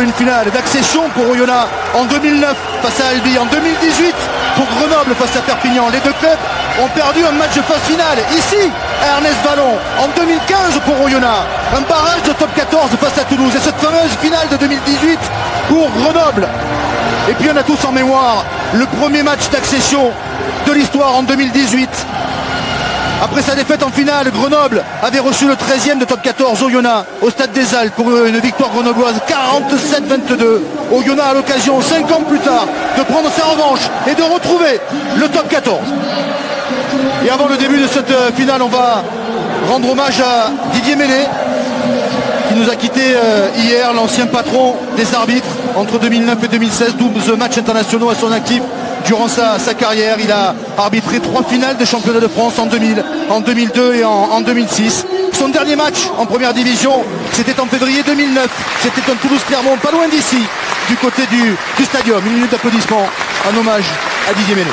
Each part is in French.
Une finale d'accession pour Oyonnax en 2009 face à Albi, en 2018 pour Grenoble face à Perpignan. Les deux clubs ont perdu un match de phase finale ici à Ernest Vallon en 2015 pour Oyonnax, un barrage de top 14 face à Toulouse et cette fameuse finale de 2018 pour Grenoble. Et puis on a tous en mémoire le premier match d'accession de l'histoire en 2018. Après sa défaite en finale, Grenoble avait reçu le 13e de top 14 Oyonnax au Stade des Alpes pour une victoire grenobloise 47-22. Oyonnax a l'occasion 5 ans plus tard de prendre sa revanche et de retrouver le top 14. Et avant le début de cette finale, on va rendre hommage à Didier Mêlé qui nous a quitté hier, l'ancien patron des arbitres entre 2009 et 2016, 12 matchs internationaux à son actif. Durant sa carrière, il a arbitré 3 finales de championnat de France en 2000, en 2002 et en 2006. Son dernier match en première division, c'était en février 2009. C'était un Toulouse-Clermont, pas loin d'ici, du côté du stadium. Une minute d'applaudissement en hommage à Didier Mêlé.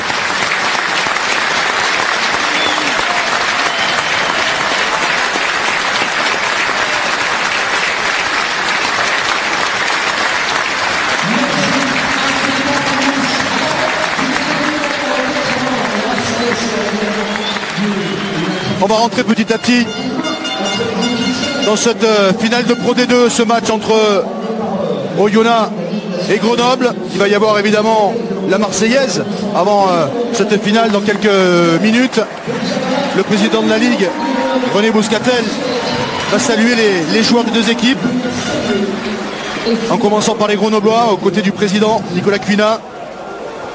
On va rentrer petit à petit dans cette finale de Pro D2, ce match entre Oyonnax et Grenoble. Il va y avoir évidemment la Marseillaise avant cette finale dans quelques minutes. Le président de la Ligue, René Bouscatel, va saluer les joueurs des deux équipes, en commençant par les Grenoblois, aux côtés du président Nicolas Cuina.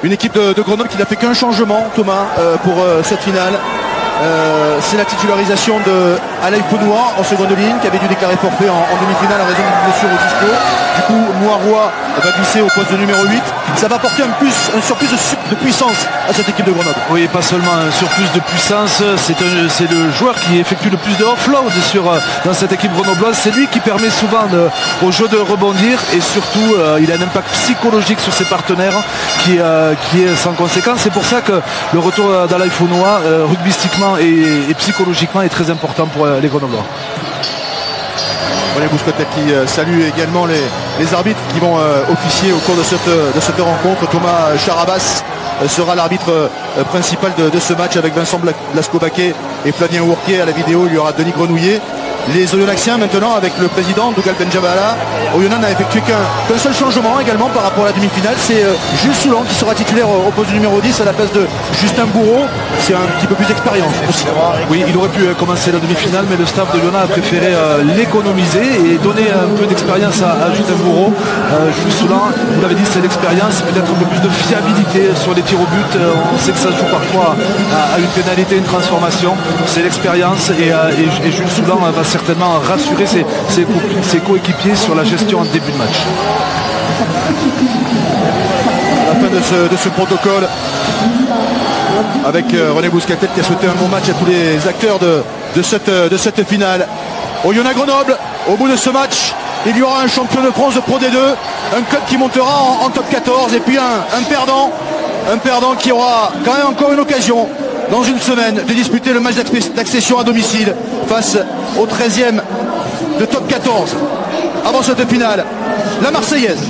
Une équipe de Grenoble qui n'a fait qu'un changement, Thomas, pour cette finale. C'est la titularisation de Alain Founois en seconde ligne qui avait dû déclarer forfait en demi-finale en raison d'une blessure au disco. Du coup, Moiroy va glisser au poste de numéro 8. Ça va apporter un surplus de puissance à cette équipe de Grenoble. Oui, pas seulement un surplus de puissance, c'est le joueur qui effectue le plus de offload dans cette équipe grenobloise. C'est lui qui permet souvent au jeu de rebondir et surtout il a un impact psychologique sur ses partenaires qui est sans conséquence. C'est pour ça que le retour d'Alain Founois, rugbystiquement et psychologiquement, est très important pour les Grenoblois. René Bouscatel qui salue également les arbitres qui vont officier au cours de cette rencontre. Thomas Charabas sera l'arbitre principal de ce match avec Vincent Blasco-Baquet et Flavien Ourquier. À la vidéo, il y aura Denis Grenouillet. Les Oyonnaxiens maintenant avec le président Dougal Benjabala. Oyonnax n'a effectué qu'un seul changement également par rapport à la demi-finale. C'est Jules Soulan qui sera titulaire au poste du numéro 10 à la place de Justin Bourreau. C'est un petit peu plus d'expérience aussi. Oui, il aurait pu commencer la demi-finale, mais le staff de Oyonnax a préféré l'économiser et donner un peu d'expérience à Justin Bourreau. Jules Soulan, vous l'avez dit, c'est l'expérience, peut-être un peu plus de fiabilité sur les tirs au but. On sait que ça joue parfois à une pénalité, une transformation. C'est l'expérience et Jules Soulan va certainement rassurer ses coéquipiers sur la gestion en début de match. À la fin de ce protocole, avec René Bouscatel qui a souhaité un bon match à tous les acteurs de cette finale. Oyonnax Grenoble, au bout de ce match, il y aura un champion de France de Pro D2, un club qui montera en top 14 et puis un perdant qui aura quand même encore une occasion dans une semaine de disputer le match d'accession à domicile face au 13e de top 14. Avant cette finale, la Marseillaise.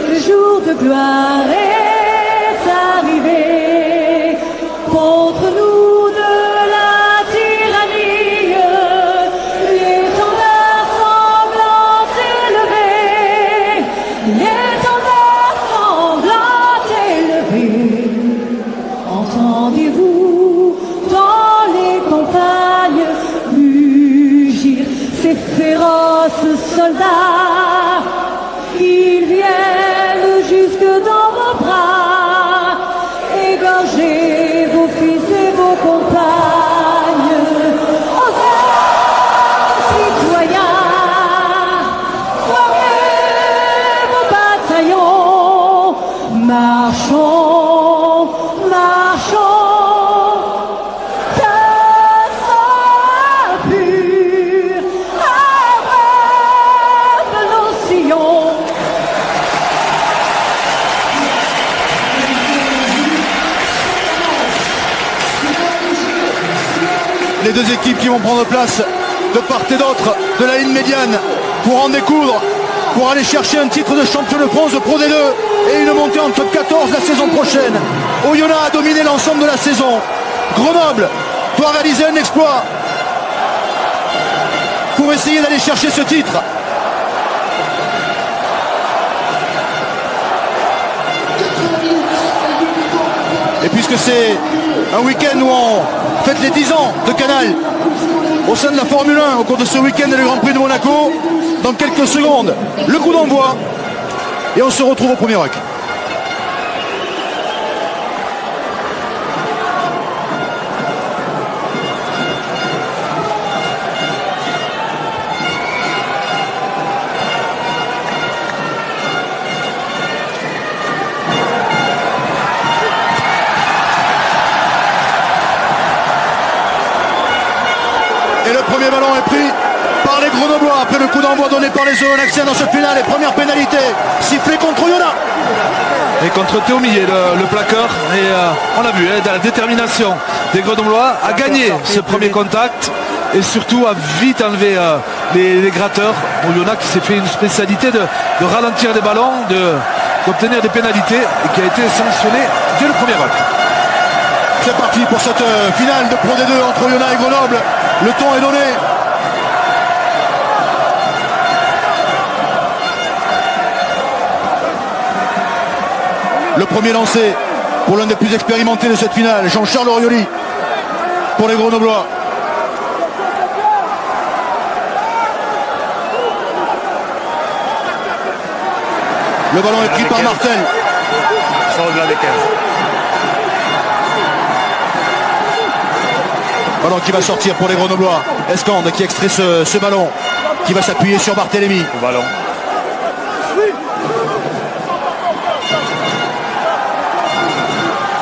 Le jour de gloire est arrivé contre nous de la tyrannie. L'étendard sanglant élevé, l'étendard sanglant élevé. Entendez-vous dans les campagnes mugir ces féroces soldats, ils viennent jusque dans vos bras, égorger vos fils et vos compagnes. Aux citoyens, formez vos bataillons, marchons, marchons. Les deux équipes qui vont prendre place de part et d'autre de la ligne médiane pour en découdre, pour aller chercher un titre de champion de France de Pro D2 et une montée en top 14 la saison prochaine. Oyonnax a dominé l'ensemble de la saison. Grenoble doit réaliser un exploit pour essayer d'aller chercher ce titre. Et puisque c'est un week-end où on fête les 10 ans de Canal au sein de la Formule 1 au cours de ce week-end et le Grand Prix de Monaco, dans quelques secondes, le coup d'envoi et on se retrouve au premier rack. Et le premier ballon est pris par les Grenoblois après le coup d'envoi donné par les Oyonnaxiens dans ce final. Les premières pénalités sifflées contre Oyonnax. Et contre Théo Millet, le plaqueur. Et on l'a vu, dans la détermination des Grenoblois à gagner ce premier contact et surtout à vite enlever les gratteurs. Oyonnax qui s'est fait une spécialité de ralentir les ballons, d'obtenir des pénalités et qui a été sanctionné dès le premier rock. C'est parti pour cette finale de Pro D2 entre Oyonnax et Grenoble. Le ton est donné. Le premier lancé pour l'un des plus expérimentés de cette finale, Jean-Charles Orioli pour les Grenoblois. Le ballon est pris par Martel. Ballon qui va sortir pour les Grenoblois. Escande qui extrait ce ballon, qui va s'appuyer sur Barthélémy. Le ballon.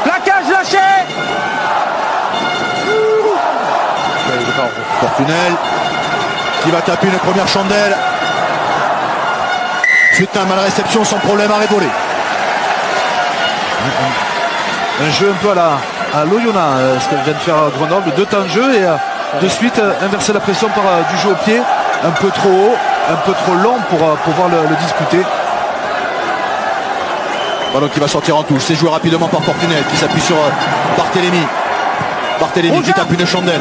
Plaquage lâché. Fortunel qui va taper une première chandelle. Suite à un mal réception sans problème à voler. Un jeu un peu à l'Oyonnax, ce que vient de faire Grenoble, 2 temps de jeu et de suite inverser la pression par du jeu au pied, un peu trop haut, un peu trop long pour pouvoir le disputer. Ballon qui va sortir en touche, c'est joué rapidement par Fortunel qui s'appuie sur Barthélémy. Barthélémy qui tape une chandelle.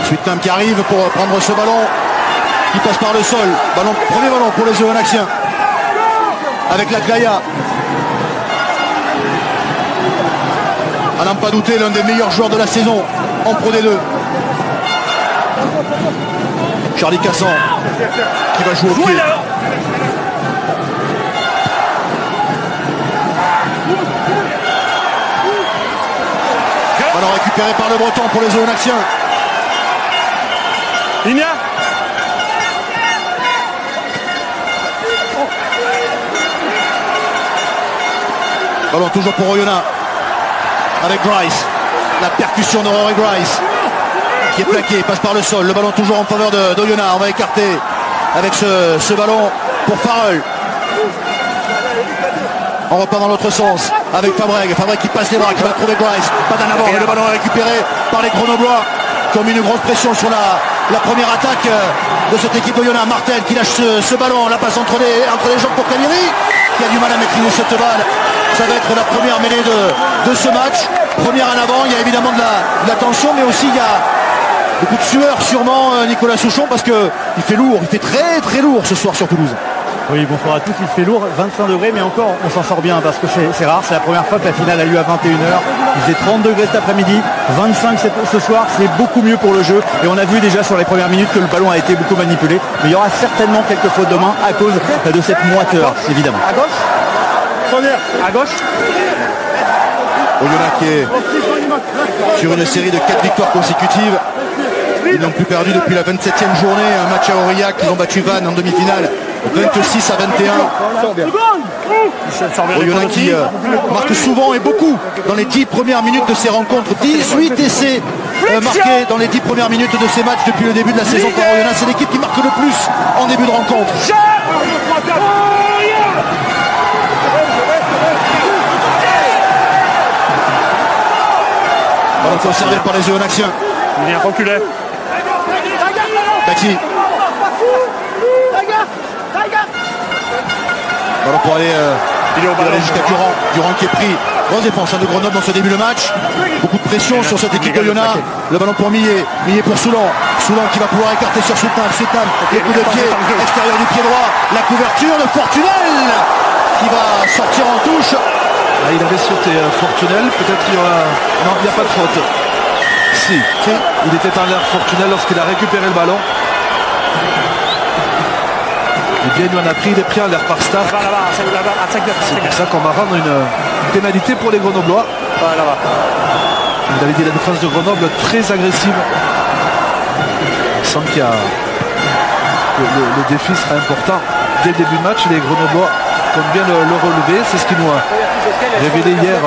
Suitem qui arrive pour prendre ce ballon qui passe par le sol. Premier ballon pour les Oyonnaxiens avec la Glaya. À n'en pas douter, l'un des meilleurs joueurs de la saison en Pro D2. Charlie Cassan qui va jouer au pied. Ballon récupéré par le Breton pour les Oyonnaxiens. Ligna. Ballon toujours pour Oyonnax avec Grice. La percussion de Rory Grice qui est plaqué, passe par le sol. Le ballon toujours en faveur d'Oyonnax. On va écarter avec ce ballon pour Farrell. On repart dans l'autre sens avec Fabreg. Fabreg qui passe les bras, qui va trouver Grice. Pas d'en avant, mais le ballon est récupéré par les Grenoblois qui ont mis une grosse pression sur la première attaque de cette équipe d'Oyonnax. Martel qui lâche ce ballon, la passe entre les jambes pour Kaliri qui a du mal à maîtriser cette balle. Ça va être la première mêlée de ce match. Première en avant, il y a évidemment de la tension, mais aussi il y a beaucoup de sueur sûrement Nicolas Souchon parce qu'il fait lourd, il fait très très lourd ce soir sur Toulouse. Oui, bonsoir à tous, il fait lourd, 25 degrés, mais encore on s'en sort bien parce que c'est rare, c'est la première fois que la finale a lieu à 21h. Il faisait 30 degrés cet après-midi, 25 ce soir, c'est beaucoup mieux pour le jeu. Et on a vu déjà sur les premières minutes que le ballon a été beaucoup manipulé. Mais il y aura certainement quelques fautes de main à cause de cette moiteur, évidemment. À gauche, à gauche. Oyonnax qui est sur une série de 4 victoires consécutives. Ils n'ont plus perdu depuis la 27e journée. Un match à Aurillac, ils ont battu Vannes en demi-finale 26 à 21. Oyonnax qui marque souvent et beaucoup dans les 10 premières minutes de ces rencontres. 18 essais marqués dans les 10 premières minutes de ces matchs depuis le début de la saison par Oyonnax. C'est l'équipe qui marque le plus en début de rencontre. Ballon conservé par les Oyonnaxiens. Il vient reculer. Bati. Ballon pour aller jusqu'à Durand. Durand qui est pris. Grosse défense de Grenoble dans ce début de match. Beaucoup de pression sur cette équipe d'Oyonnax. Le ballon pour Millet. Millet pour Soulan. Soulan qui va pouvoir écarter sur Soutan. Soutan, les coups de pied. Extérieur du pied droit. La couverture de Fortunel qui va sortir en touche. Ah, il avait sauté Fortunel. Peut-être qu'il y aura... Non, il n'y a pas de faute. Si. Il était en l'air Fortunel lorsqu'il a récupéré le ballon. Et bien il en a pris, il est pris en l'air par Star. C'est pour ça qu'on va rendre une pénalité pour les Grenoblois. Vous avez dit la défense de Grenoble très agressive. Il semble qu'il y a le défi sera important dès le début de match. Les Grenoblois comptent bien le relever. C'est ce qu'ils nous a révélé hier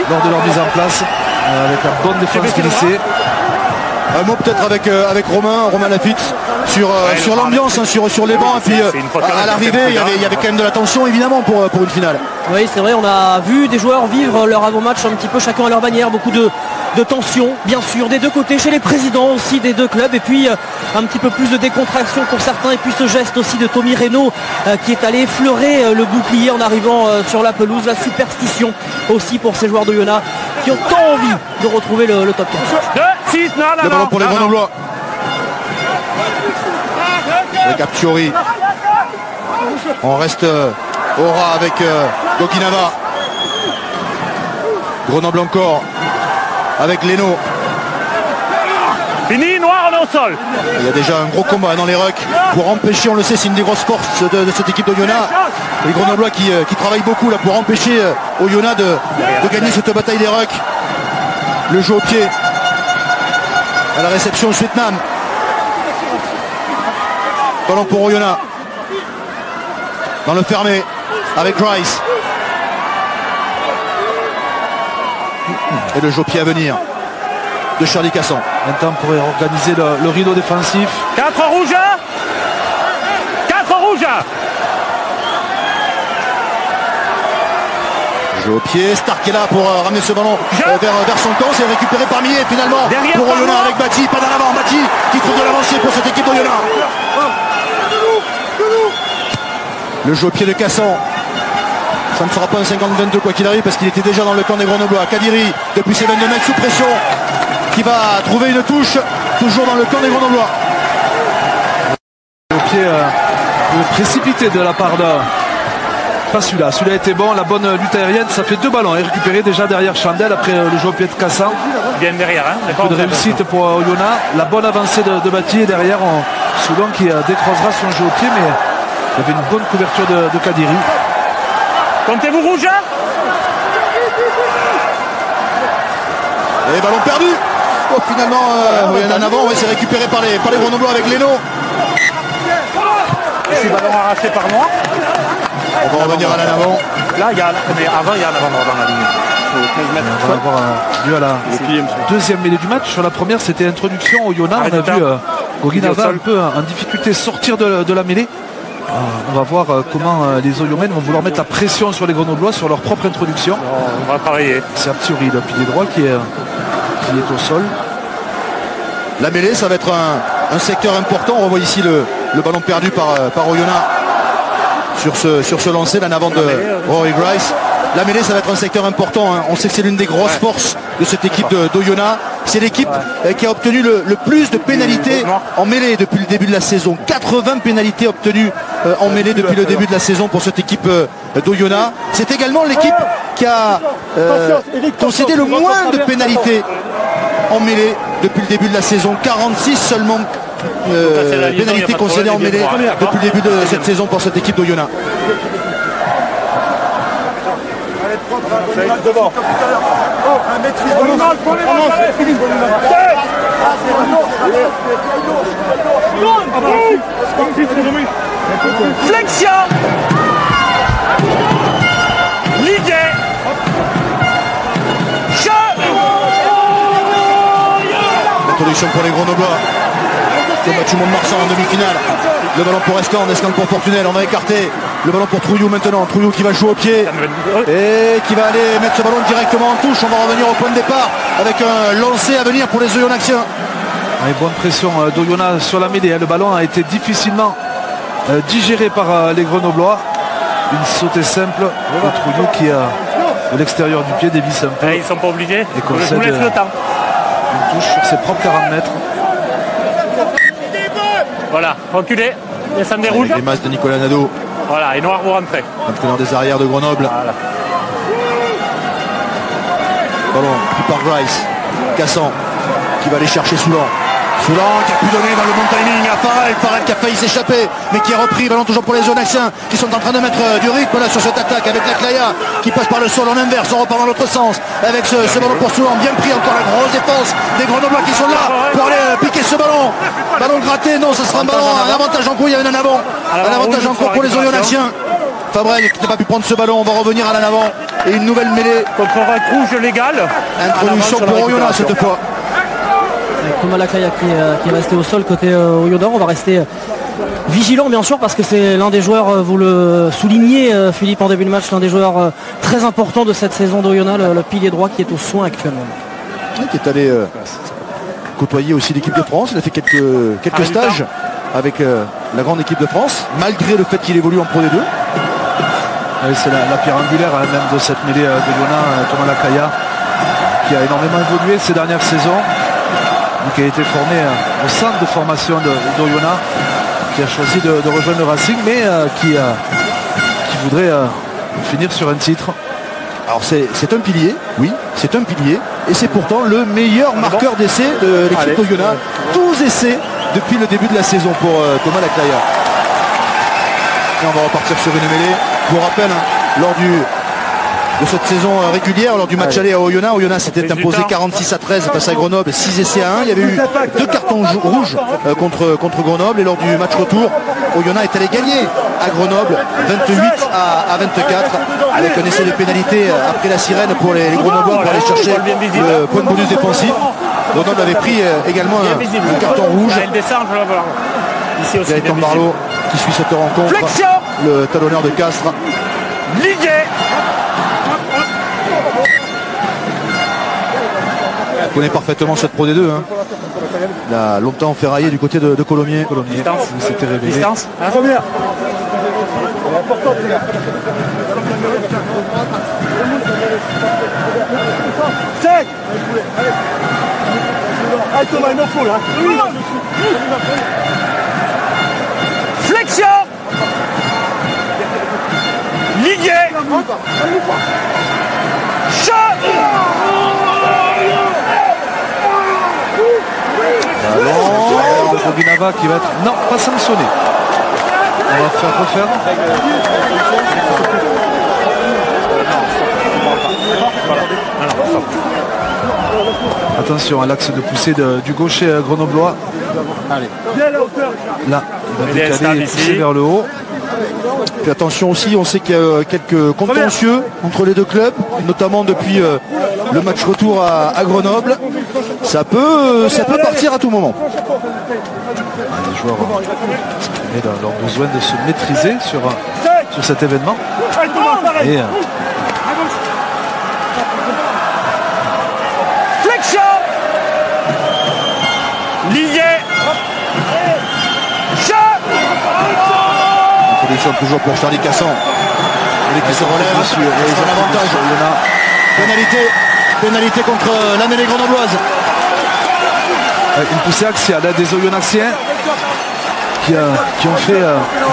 lors de leur mise en place avec la bonne défense glissée. Un mot peut-être avec Romain Lafitte sur l'ambiance, sur les bancs, et puis à l'arrivée il y avait quand même de la tension évidemment pour une finale. Oui, c'est vrai, on a vu des joueurs vivre leur avant-match un petit peu chacun à leur manière, beaucoup de tension bien sûr des deux côtés, chez les présidents aussi des deux clubs, et puis un petit peu plus de décontraction pour certains, et puis ce geste aussi de Tommy Reynaud qui est allé effleurer le bouclier en arrivant sur la pelouse, la superstition aussi pour ces joueurs de d'Oyonnax qui ont tant envie de retrouver le top 4. Le ballon pour les Grenoblois. Avec Aptiori. On reste au ras avec Gokinava. Grenoble encore avec Leno. Fini, Noir, on est au sol. Il y a déjà un gros combat dans les rucks pour empêcher, on le sait, c'est une des grosses forces de cette équipe d'Oyonnax. Les Grenoblois qui travaillent beaucoup là pour empêcher Oyonnax de gagner cette bataille des rucks. Le jeu au pied. À la réception, Suetnam. Ballon pour Oyonnax. Dans le fermé avec Rice. Et le jeu au pied à venir de Charlie Casson. Maintenant pour organiser le rideau défensif. 4 rouges. 4 rouges. Jeu au pied, Stark est là pour ramener ce ballon vers son camp. C'est récupéré par Millet finalement derrière pour Oyonnax avec Bati, pas dans l'avant. Bati qui trouve de l'avancée pour cette équipe d'Oyonnax. Le jeu au pied de Casson. Ça ne sera pas un 50-22 quoi qu'il arrive parce qu'il était déjà dans le camp des Grenoblois. Kadiri depuis ses 22 mètres sous pression qui va trouver une touche toujours dans le camp des Grenoblois. Le pied précipité de la part de... Pas celui-là était bon, la bonne lutte aérienne, ça fait 2 ballons récupérés déjà derrière Chandel après le jeu au pied de Cassan. Bien derrière, hein. Un peu de réussite pour Oyonnax, la bonne avancée de Bati et derrière Soulan qui décroisera son jeu au pied, mais il y avait une bonne couverture de Kadiri. Comptez-vous rouge. Et ballon perdu. Oh, finalement, en avant, c'est récupéré par les Grenoblois avec Leno. C'est ballon arraché par Noir. On va revenir à l'avant. Là, il y a avant, il y a un avant dans la ligne. On va avoir dû à la deuxième mêlée du match. Sur la première, c'était introduction au Oyonnax. On a vu Gokinava un peu en difficulté sortir de la mêlée. On va voir comment les Oyonnax vont vouloir mettre la pression sur les Grenoblois sur leur propre introduction. On va travailler. C'est Aptiori, le pilier droit qui est au sol. La mêlée, ça va être un secteur important. On revoit ici le ballon perdu par Oyonnax sur ce lancer, l'en avant de Rory Grice. La mêlée, ça va être un secteur important. On sait que c'est l'une des grosses forces de cette équipe d'Oyonnax. C'est l'équipe qui a obtenu le plus de pénalités en mêlée depuis le début de la saison. 80 pénalités obtenues en mêlée depuis le début de la saison pour cette équipe d'Oyonnax. C'est également l'équipe qui a concédé le moins de pénalités en mêlée depuis le début de la saison. 46 seulement pénalités concédées en mêlée depuis le début de cette saison pour cette équipe d'Oyonnax. Devant. Flexion. Ligue. Introduction pour les Grenoblois. Le match Mont-de-Marsan en demi-finale. Le ballon pour Escande, Escande pour Fortunel. On va écarter le ballon pour Trouillou maintenant. Trouillou qui va jouer au pied et qui va aller mettre ce ballon directement en touche. On va revenir au point de départ avec un lancer à venir pour les Oyonnaxiens. Une bonne pression d'Oyonnax sur la mêlée. Le ballon a été difficilement digéré par les Grenoblois. Une sautée simple de Trouillou qui de l'extérieur du pied dévisse un peu. Ils sont pas obligés. Et je vous laisse le temps. Une touche sur ses propres 40 mètres. Voilà, reculez. Descendez rouge. Les masses de Nicolas Nadeau. Voilà, et noir vous rentrez. Entraîneur des arrières de Grenoble. Voilà. Ballon pris par Grice. Cassan qui va aller chercher Soulan. Soulan qui a pu donner dans le bon timing à Farrell. Farrell qui a failli s'échapper mais qui est repris. Ballon toujours pour les Oyonnaxiens qui sont en train de mettre du rythme là sur cette attaque avec la Claya qui passe par le sol en inverse. On repart dans l'autre sens avec ce ballon pour Soulan. Bien pris, encore la grosse défense des Grenoblois qui sont là pour aller piquer ce ballon. Ballon gratté, non, ce sera un ballon, un avantage en cours. Il y avait un avant. Un avantage en cours pour les Oyonnaxiens. Fabrel qui n'a pas pu prendre ce ballon. On va revenir à l'avant et une nouvelle mêlée. Contre un rouge légal. Introduction pour Oyonnax cette fois. Thomas Lacaya qui est resté au sol côté Oyonnax. On va rester vigilant bien sûr parce que c'est l'un des joueurs, vous le soulignez Philippe en début de match, l'un des joueurs très importants de cette saison d'Oyonnax, le pilier droit qui est au soin actuellement. Qui est allé côtoyer aussi l'équipe de France. Il a fait quelques stages avec la grande équipe de France, malgré le fait qu'il évolue en Pro D2. C'est la pierre angulaire même de cette mêlée d'Oyonnax, Thomas Lacaya, qui a énormément évolué ces dernières saisons. Qui a été formé au centre de formation d'Oyonnax, qui a choisi de rejoindre le Racing, mais qui voudrait finir sur un titre. Alors c'est un pilier, oui, c'est un pilier, et c'est pourtant le meilleur marqueur d'essai de l'équipe d'Oyonnax. 12 essais depuis le début de la saison pour Thomas Lacaya. Et on va repartir sur une mêlée. Pour rappel, lors de cette saison régulière, lors du match aller à Oyonnax, Oyonnax s'était imposé 46-13 face à Grenoble, 6 essais à 1. Il y avait eu 2 cartons rouges contre Grenoble, et lors du match retour, Oyonnax est allé gagner à Grenoble 28 à 24 avec un essai de pénalité après la sirène pour les Grenoblois pour aller chercher le point de bonus défensif. Grenoble avait pris également un carton rouge. Gaëtan Barlow qui suit cette rencontre. Le talonneur de Castres. Ligue. On connaît parfaitement cette Pro D2. Il a longtemps ferraillé du côté de Colomiers. Distance. C'était révélé. Distance. Première. Sec. Allez Thomas, il m'en faut là. Flexion. Ligue. Chat. Alors, Robinava qui va être... Non, pas sanctionné. On va faire refaire. Attention à l'axe de poussée du gaucher grenoblois. Allez. Là, il va décaler et pousser vers le haut. Puis attention aussi, on sait qu'il y a quelques contentieux entre les deux clubs, notamment depuis le match retour à Grenoble. Ça peut partir à tout moment. Les joueurs exprimaient leur besoin de se maîtriser sur cet événement. Et, Flexion. Lié. Introduction toujours pour Charlie Cassan. Qui se relève sur un avantage. Pénalité contre la mêlée grenobloise. Une poussée axiale des Oyonnaxiens qui ont fait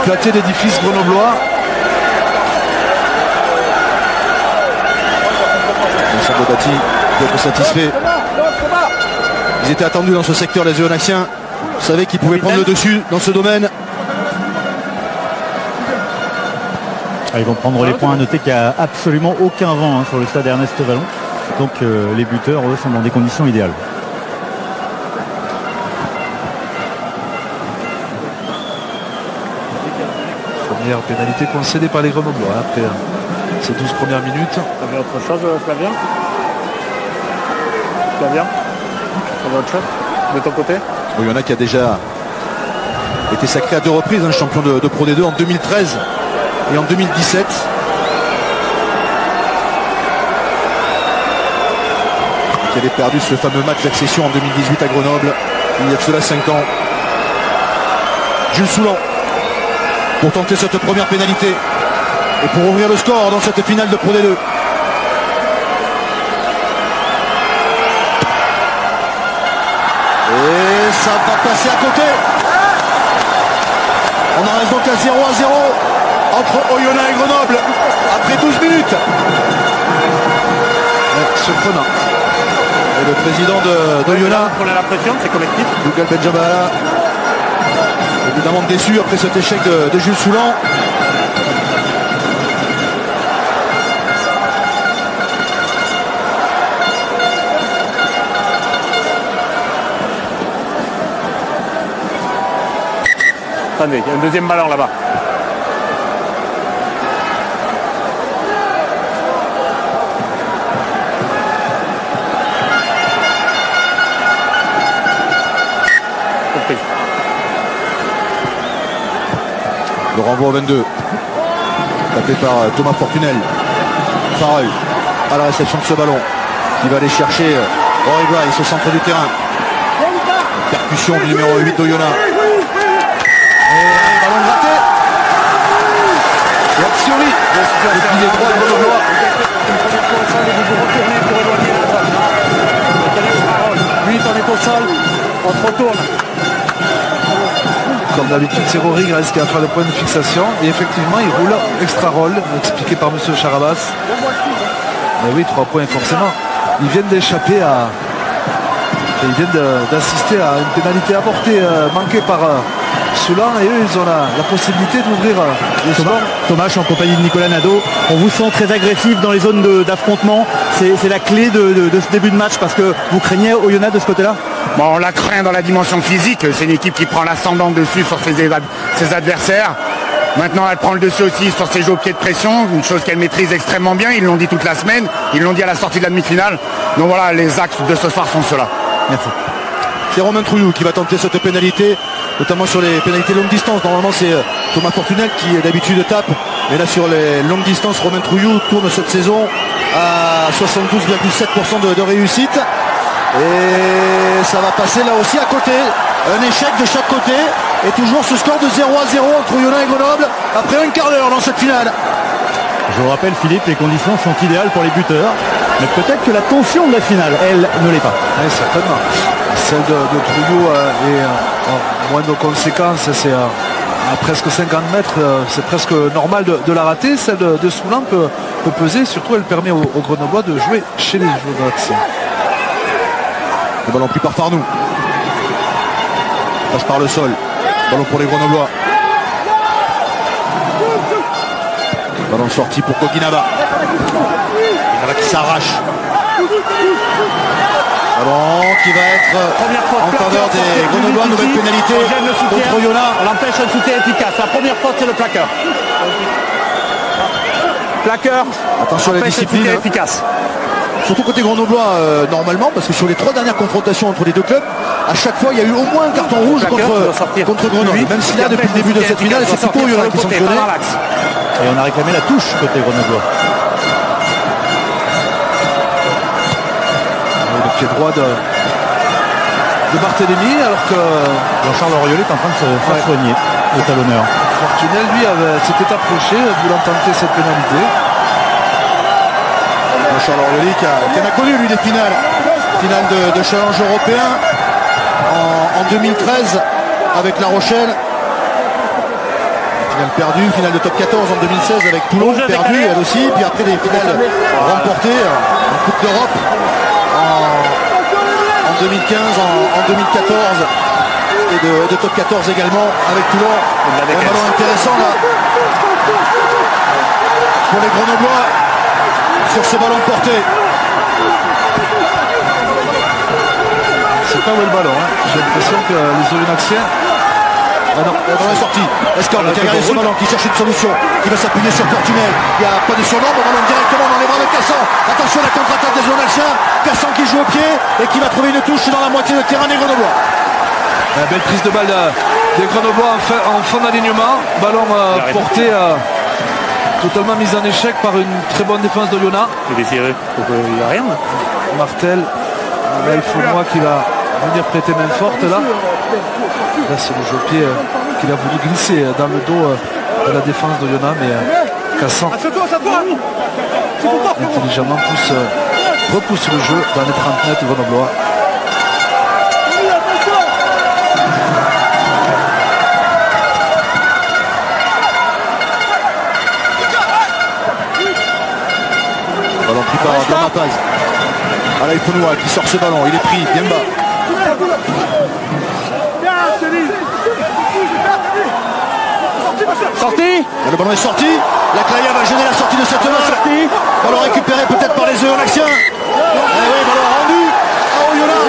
éclater l'édifice grenoblois. L'ensemble bâti peut être satisfait. Ils étaient attendus dans ce secteur, les Oyonnaxiens. Vous savez qu'ils pouvaient prendre le dessus dans ce domaine. Ils vont prendre les points. À noter qu'il n'y a absolument aucun vent sur le stade Ernest Vallon. Donc les buteurs, eux, sont dans des conditions idéales. Première pénalité concédée par les Grenoblois après ces 12 premières minutes. T'avais autre chose, Flavien? Flavien? T'avais autre chose de ton côté? Oui, il y en a qui a déjà été sacré à 2 reprises, champion de Pro D2 en 2013 et en 2017. Qui avait perdu ce fameux match d'accession en 2018 à Grenoble, il y a de cela 5 ans. Jules Soulan pour tenter cette première pénalité et pour ouvrir le score dans cette finale de Pro D2. Et ça va passer à côté. On en reste donc à 0-0 entre Oyonnax et Grenoble après 12 minutes. Ouais, surprenant. Et le président d'Oyonnax, On a l'impression que c'est collectif. Dougal Benjamala, évidemment déçu après cet échec de Jules Soulan. Attendez, il y a un deuxième ballon là-bas. Compris. Le renvoi au 22. Tapé par Thomas Fortunel. Farrell à la réception de ce ballon. Qui va aller chercher Rory Bryce au centre du terrain. Percussion du numéro 8 d'Oyonnax. Et ballon gratté. Et Axiori. Le pilier droit de Grenoblois. Une première fois au sol et vous vous retournez pour éloigner la zone. Lui, on est au sol, on se retourne. Comme d'habitude, c'est Rory Grèce qui a fait le point de fixation. Et effectivement, il roule extra roll, expliqué par M. Charabas. Mais oui, 3 points forcément. Ils viennent d'échapper à... Ils viennent d'assister à une pénalité apportée, manquée par Soulan. Et eux, ils ont la possibilité d'ouvrir le score. Thomas en compagnie de Nicolas Nadeau. On vous sent très agressif dans les zones d'affrontement. C'est la clé de ce début de match parce que vous craignez Oyonnax de ce côté-là? Bon, on la craint dans la dimension physique. C'est une équipe qui prend l'ascendant dessus sur ses adversaires. Maintenant, elle prend le dessus aussi sur ses jeux au pied de pression, une chose qu'elle maîtrise extrêmement bien. Ils l'ont dit toute la semaine, ils l'ont dit à la sortie de la demi-finale. Donc voilà, les axes de ce soir sont ceux-là. Merci. C'est Romain Trouillou qui va tenter cette pénalité, notamment sur les pénalités longue distance. Normalement, c'est Thomas Fortunel qui d'habitude tape. Mais là, sur les longues distances, Romain Trouillou tourne cette saison à 72,7% de réussite. Et ça va passer là aussi à côté. Un échec de chaque côté. Et toujours ce score de 0-0 entre Oyonnax et Grenoble après un quart d'heure dans cette finale. Je vous rappelle, Philippe, les conditions sont idéales pour les buteurs. Mais peut-être que la tension de la finale, elle, ne l'est pas. Oui, certainement. Celle de Trouillot est en moins de conséquences. C'est à presque 50 mètres. C'est presque normal de la rater. Celle de Soulan peut peser. Surtout, elle permet aux Grenoblois de jouer chez les Oyonnax. Le ballon pris par Farnou. Passe par le sol. Ballon pour les Grenoblois. Ballon sorti pour Koginaba. Koginaba qui s'arrache. Ballon qui va être en faveur des Grenoblois. Nouvelle pénalité contre Oyonnax. On l'empêche un soutien efficace. La première faute, c'est le plaqueur. Plaqueur. Attention à la discipline. Efficace. Surtout côté Grenoblois normalement, parce que sur les 3 dernières confrontations entre les deux clubs, à chaque fois il y a eu au moins un carton rouge contre Grenoble. Même si là depuis le début de cette finale, c'est plutôt Oyonnax qui sanctionnait. Et on a réclamé la touche côté Grenoblois. Le pied droit de Barthélémy, alors que Jean-Charles Auriolé est en train de se faire soigner au talonneur. Fortunel, lui, s'était approché, voulant tenter cette pénalité. Jean-Charles Auriolé qui en a connu lui des finales de challenge européen en 2013 avec La Rochelle. Finale perdue, finale de top 14 en 2016 avec Toulon, perdue elle aussi, puis après des finales remportées en Coupe d'Europe en 2015, en 2014 et de top 14 également avec Toulon. Un ballon intéressant là pour les Grenoblois sur ce ballon porté. C'est pas où est le ballon, hein. J'ai l'impression que les Oyonnaxiens. Ah non, le ballon est sorti. Escorte qui a gardé ce ballon, qui cherche une solution, qui va s'appuyer sur Portunel. Il n'y a pas de surnom, le ballon directement dans les bras de Cassan. Attention à la contre-attaque des Oyonnaxiens. Cassan qui joue au pied et qui va trouver une touche dans la moitié de terrain des Grenoblois. Belle prise de balle des Grenoblois en fin d'alignement. Ballon porté totalement mis en échec par une très bonne défense de Yona. Il est tiré, il n'y a rien. Martel, là il faut moi qu'il va venir prêter main forte là. Là c'est le jeu au pied qu'il a voulu glisser dans le dos de la défense de Yona, mais Cassan intelligemment repousse le jeu dans les 30 mètres grenoblois. Ballon pris par Domapaz. Voilà, il faut Noah qui sort ce ballon, il est pris bien bas. Sorti. Le ballon est sorti. La Claya va gêner la sortie de cette balle. Ballon récupéré peut-être par les Oyonnaxiens. Oui, ballon rendu à Oyonnax.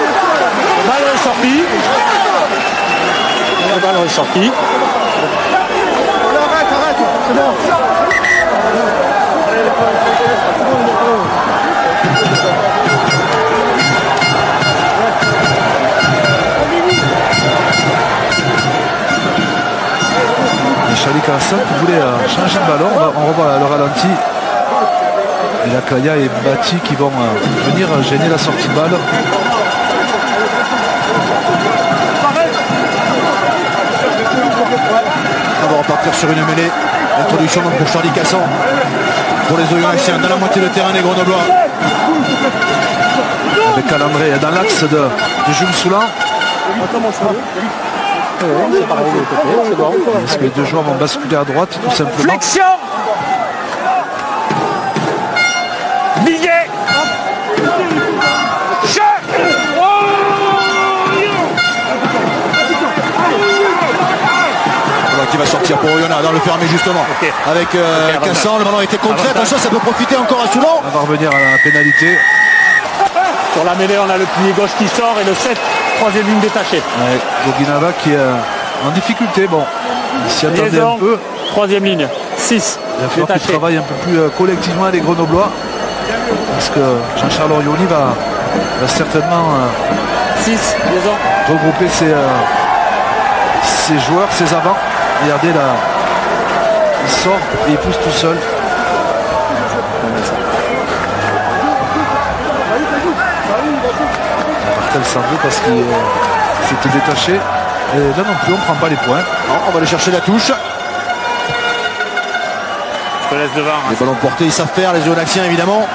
Ballon est sorti. Le ballon est sorti. Arrête, c'est bon. Charlie Cassan qui voulait changer de ballon, on revoit le ralenti et la Claya et Bati qui vont venir gêner la sortie de balle. On va repartir sur une mêlée. Introduction donc pour Charlie Cassan pour les Oyonnaxiens dans la moitié de terrain des Grenoblois. Avec Calandré dans l'axe de Jules Soulan. Parce que les deux joueurs vont basculer à droite tout simplement. Flexion. Billet. Qui va sortir pour Oyonnax dans le fermé justement avec Cassan. Le ballon a été contré. Attention, ça peut profiter encore à Soulan. On va revenir à la pénalité. Sur la mêlée, on a le pilier gauche qui sort et le 7, troisième ligne détachée. Goginava qui est en difficulté. Bon, il s'y attendait un peu. Troisième ligne, 6. Il va falloir qu'il travaille un peu plus collectivement les Grenoblois. Parce que Jean-Charles Orioli va certainement 6, liaison. Regrouper ses joueurs, ses avants. Regardez là, il sort et il pousse tout seul. Martel s'en veut parce qu'il s'était détaché. Et là non plus, on ne prend pas les points. Non, on va aller chercher la touche. Je te laisse devant. Les ballons portés, ils savent faire, les Oyonnaxiens évidemment.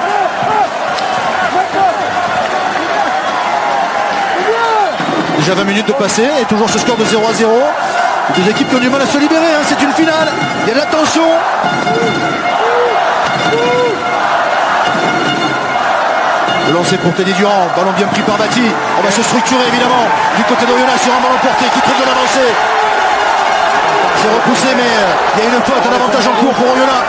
Déjà 20 minutes de passer et toujours ce score de 0-0. Les deux équipes qui ont du mal à se libérer, hein. C'est une finale. Il y a de la tension. Le lancer pour Teddy Durand. Ballon bien pris par Bati. On va se structurer évidemment du côté d'Oyonnax sur un ballon porté qui trouve de l'avancée. C'est repoussé mais il y a une faute, un avantage en cours pour Oyonnax.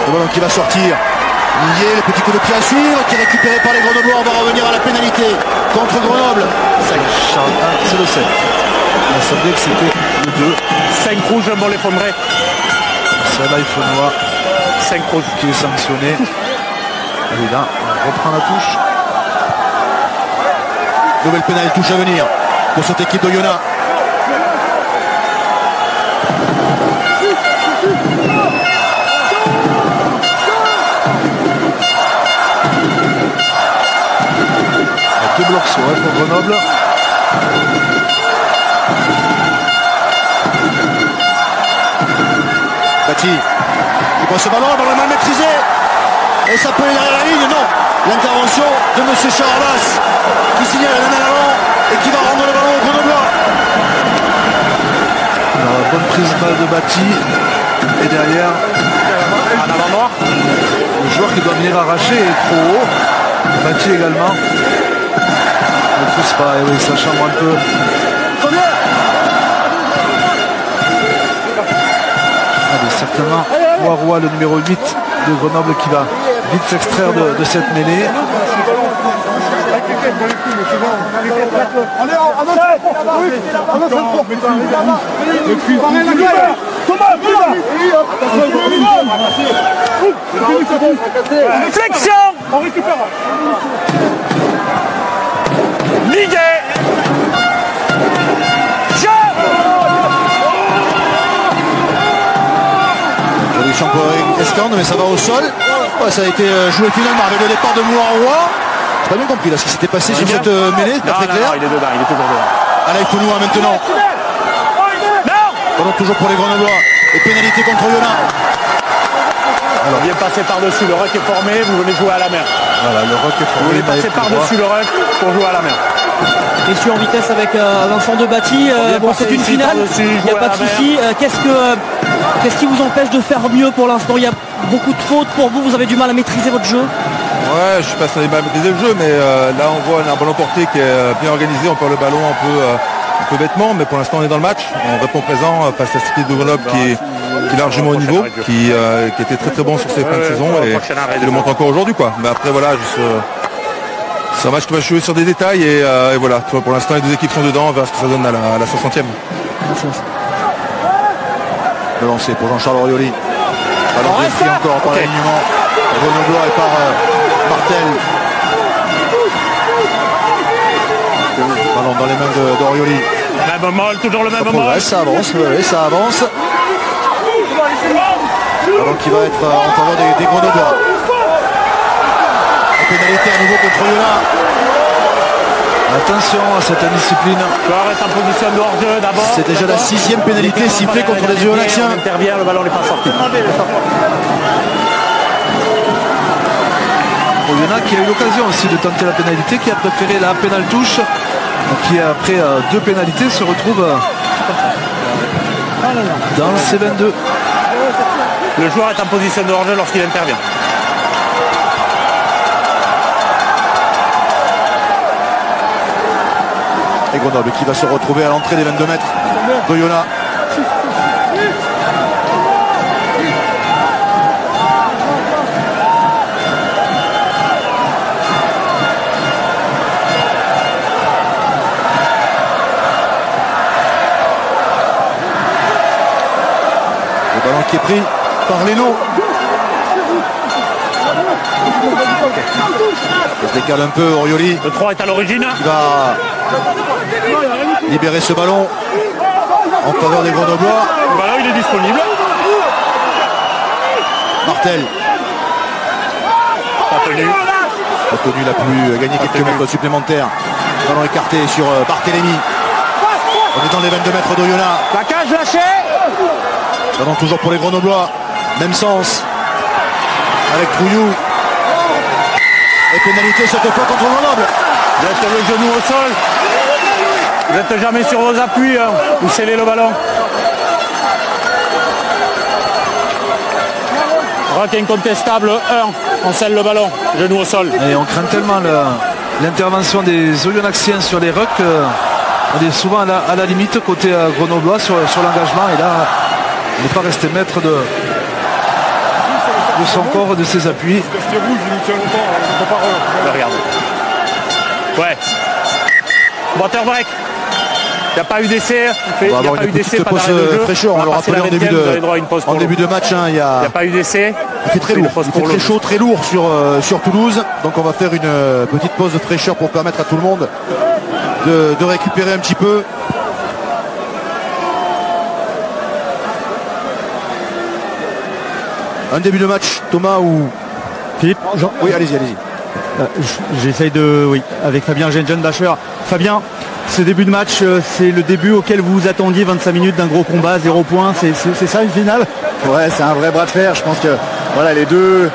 Le ballon qui va sortir. Lié, le petit coup de pied à suivre qui est récupéré par les Grenoblois. On va revenir à la pénalité contre Grenoble. C'est le 7. Il a semblé que c'était le 2. 5 rouges, bon l'effondrer. C'est là il faut voir 5 rouges qui est sanctionné. Et là, on reprend la touche. Nouvelle pénale, touche à venir pour cette équipe d'Oyonnax. Deux blocs sur pour Grenoble. Bati qui prend ce ballon, le ballon est mal maîtrisé. Et ça peut aller derrière la ligne, non. L'intervention de M. Charabas qui signale un avant et qui va rendre le ballon prise de balle de Bati. Et derrière, Un avant noir. le joueur qui doit venir arracher est trop haut. Bati également. Ne pousse pas, et oui, ça chambre un peu. Allez, certainement Waroua, le numéro 8 de Grenoble, qui va vite s'extraire de cette mêlée. Flexion. On récupère. Ligué. Solution pour Eric Escande, mais ça va au sol. Ouais, ça a été joué finalement avec le départ de Mouaroua. J'ai pas bien compris là ce qui s'était passé sur cette mêlée, c'est pas très clair. Il est dedans, il est toujours dedans. Alain Kounoua maintenant. Pendant toujours pour les Grenoblois. Et pénalité contre Yona. Alors, bien passé par-dessus, le ruck est formé, vous venez jouer à la mer. Voilà, le rock est Vous formé. voulez passer par-dessus le ruck pour jouer à la mer. Messieurs en vitesse avec Vincent Debati. Bon, c'est une ici, finale, par-dessus, il n'y a jouer pas à de la souci. Qu'est-ce qui vous empêche de faire mieux pour l'instant? Il y a beaucoup de fautes pour vous, vous avez du mal à maîtriser votre jeu? Ouais, je sais pas si on est mal maîtrisé le jeu, mais là on voit on a un ballon porté qui est bien organisé, on perd le ballon un peu bêtement, mais pour l'instant on est dans le match, on répond présent face à cette équipe de Grenoble qui est largement au niveau, qui était très très bon sur ses fins de saison et qui le montre encore aujourd'hui quoi. Mais après voilà, c'est un match qui va jouer sur des détails et voilà, tu vois, pour l'instant les deux équipes sont dedans, on verra ce que ça donne à la 60e. Le lancer pour Jean-Charles Orioli. Alors bien pris encore par l'alignement Grenoblois et par Martel. Ballon dans les mains d'Orioli. Même molle, toujours le même Ça molle. progresse, ça avance, oui, ça avance. Ballon qui va être en faveur des Grenoblois. Pénalité à nouveau contre Yona. Attention à cette indiscipline. Le joueur est en position de hors-jeu d'abord. C'est déjà la 6e pénalité sifflée contre les Yonaxiens. On intervient, le ballon n'est pas sorti. Oyonnax qui a eu l'occasion aussi de tenter la pénalité, qui a préféré la pénale touche, qui après 2 pénalités se retrouve dans le C22. Le joueur est en position de hors-jeu lorsqu'il intervient. Et Grenoble qui va se retrouver à l'entrée des 22 mètres d'Oyonnax. Le ballon qui est pris par Leno. Il se décale un peu Orioli. Le 3 est à l'origine. Il va libérer ce ballon en faveur des Grenoblois. Le ballon il est disponible. Martel. Pas tenu. Retenu, il a pu gagner quelques mètres supplémentaires. Ballon écarté sur Barthélémy. On est dans les 22 mètres d'Oyonnax. La cage lâchée. Ballon toujours pour les Grenoblois. Même sens. Avec Trouillou. Et pénalité cette fois contre Grenoble. Vous êtes le genou au sol. Vous n'êtes jamais sur vos appuis. Hein. Vous scellez le ballon. Rock incontestable 1. On scelle le ballon. Genou au sol. Et on craint tellement l'intervention des Oyonnaxiens sur les rucks. On est souvent à la limite côté grenoblois sur l'engagement. Et là, on n'est pas resté maître de son corps, de ses appuis. Regarde. Ouais. Water break. Il n'y a pas eu d'essai. On va avoir une petite pause fraîcheur. On l'a rappelé en début de match. Il n'y a pas eu d'essai. Il fait très lourd. Il fait très chaud, très lourd sur Toulouse. Donc on va faire une petite pause de fraîcheur pour permettre à tout le monde de récupérer un petit peu. Un début de match, Thomas ou Philippe, Jean. Oui, allez-y. J'essaye avec Fabien Gengenbacher. Fabien, ce début de match, c'est le début auquel vous vous attendiez, 25 minutes d'un gros combat, 0 points, c'est ça une finale? Ouais, c'est un vrai bras de fer. Je pense que voilà, les deux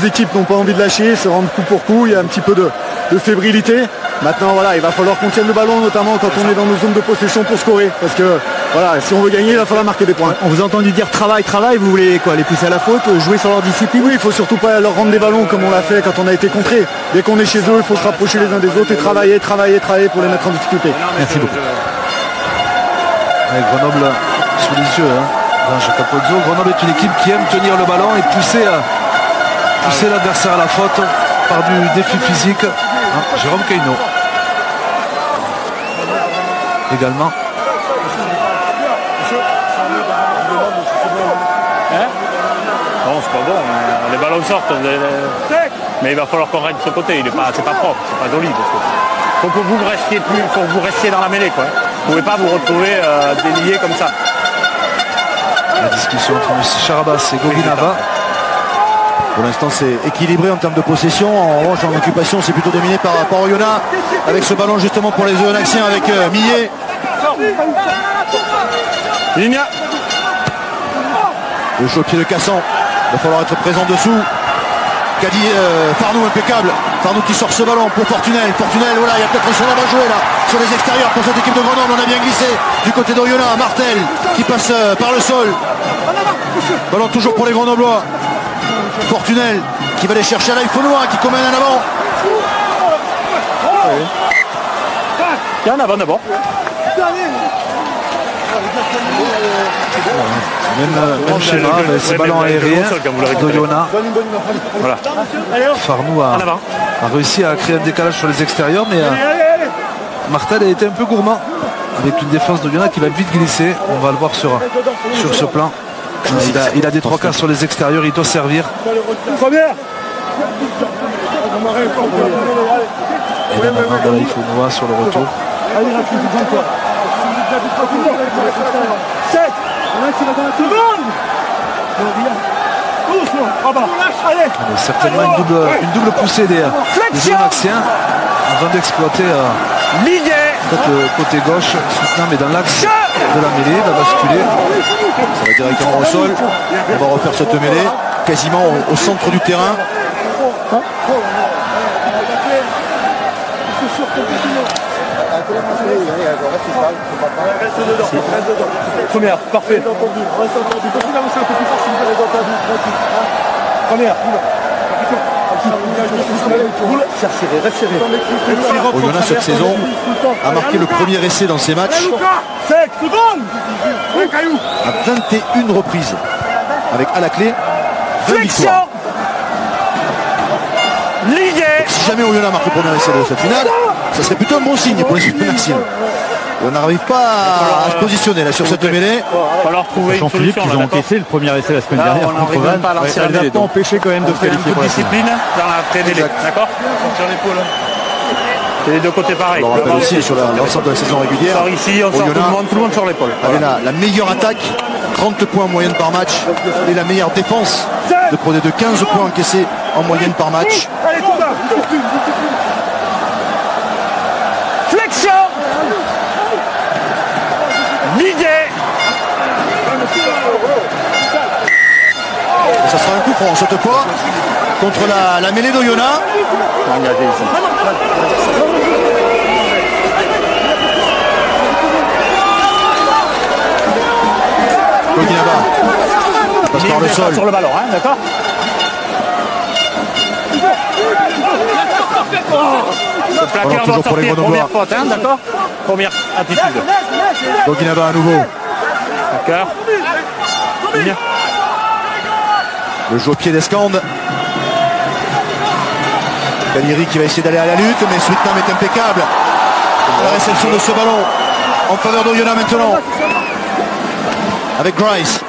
équipes n'ont pas envie de lâcher, se rendent coup pour coup. Il y a un petit peu de fébrilité. Maintenant, voilà, il va falloir qu'on tienne le ballon, notamment quand on est dans nos zones de possession pour scorer. Parce que voilà, si on veut gagner, il va falloir marquer des points. On vous a entendu dire travail, vous voulez quoi, les pousser à la faute, jouer sur leur discipline? Oui, il faut surtout pas leur rendre des ballons comme on l'a fait quand on a été contré. Dès qu'on est chez eux, il faut se rapprocher les uns des autres et travailler pour les mettre en difficulté. Merci beaucoup. Avec Grenoble sous les yeux, Ange Capozzo. Grenoble est une équipe qui aime tenir le ballon et pousser l'adversaire à la faute par du défi physique. Jérôme Caïno également. Non, c'est pas bon, les ballons sortent. Mais il va falloir qu'on règle ce côté, c'est pas propre, c'est pas joli. Faut que vous restiez dans la mêlée, quoi. Vous pouvez pas vous retrouver déliés comme ça. La discussion entre M. Charabas et Goginava. Pour l'instant, c'est équilibré en termes de possession. En revanche, en occupation, c'est plutôt dominé par Oyonnax. Avec ce ballon justement pour les Oyonnaxiens avec Millet. Ligna. Le jeu au pied de Cassan. Il va falloir être présent dessous. Cadi, Farnou impeccable. Farnou qui sort ce ballon pour Fortunel. Fortunel, voilà, il y a peut-être un son à jouer là sur les extérieurs pour cette équipe de Grenoble. On a bien glissé du côté d'Oyonnax. Martel qui passe par le sol. Ballon toujours pour les Grenoblois. Fortunel qui va aller chercher à l'Ifonois qui commande en avant. Tiens, en avant d'abord. Même schéma, mais ces ballons aériens d'Oyonnax. Voilà. Farnou a réussi à créer un décalage sur les extérieurs, mais Martel a été un peu gourmand avec une défense d'Oyonnax qui va vite glisser. On va le voir sur ce plan. Il a des trois quarts sur les extérieurs, il doit servir. Et la main de l'Ifonois sur le retour. Certainement une double poussée des Oyonnaxiens avant d'exploiter le côté gauche, soutenant mais dans l'axe de la mêlée, va basculer. Ça va directement au sol. On va refaire cette mêlée quasiment au centre du terrain. Première, parfait. Première. Oyonnax cette saison a marqué le premier essai dans ces matchs à 21 reprises avec à la clé 20 victoires. Si jamais Oyonnax marque le premier essai de cette finale, ça serait plutôt un bon signe pour les Oyonnaxiens. On n'arrive pas à se positionner là sur cette mêlée. Il va falloir trouver une solution. Ils ont encaissé le premier essai la semaine dernière contre Vannes. Ça ne va pas empêcher quand même de qualifier pour la discipline dans la pré-mêlée. D'accord sur l'épaule. C'est les deux côtés pareils. On rappelle aussi sur l'ensemble de la saison régulière. On sort ici, on sort tout le monde sur l'épaule. Avait la meilleure attaque, 30 points en moyenne par match, et la meilleure défense de Pro D2, 15 points encaissés en moyenne par match. Flexion. L'idée. Ça sera un coup franc, on saute pas contre la mêlée d'Oyonnax. Goginava passe par le sol. Sur le ballon, d'accord. Le plaqueur doit sortir, première faute, d'accord. Première attitude. Goginava à nouveau. D'accord. Le jeu au pied d'Escande. Caliri qui va essayer d'aller à la lutte, mais Sweetnam est impeccable. La réception de ce ballon en faveur d'Oyonnax maintenant. Avec Grice.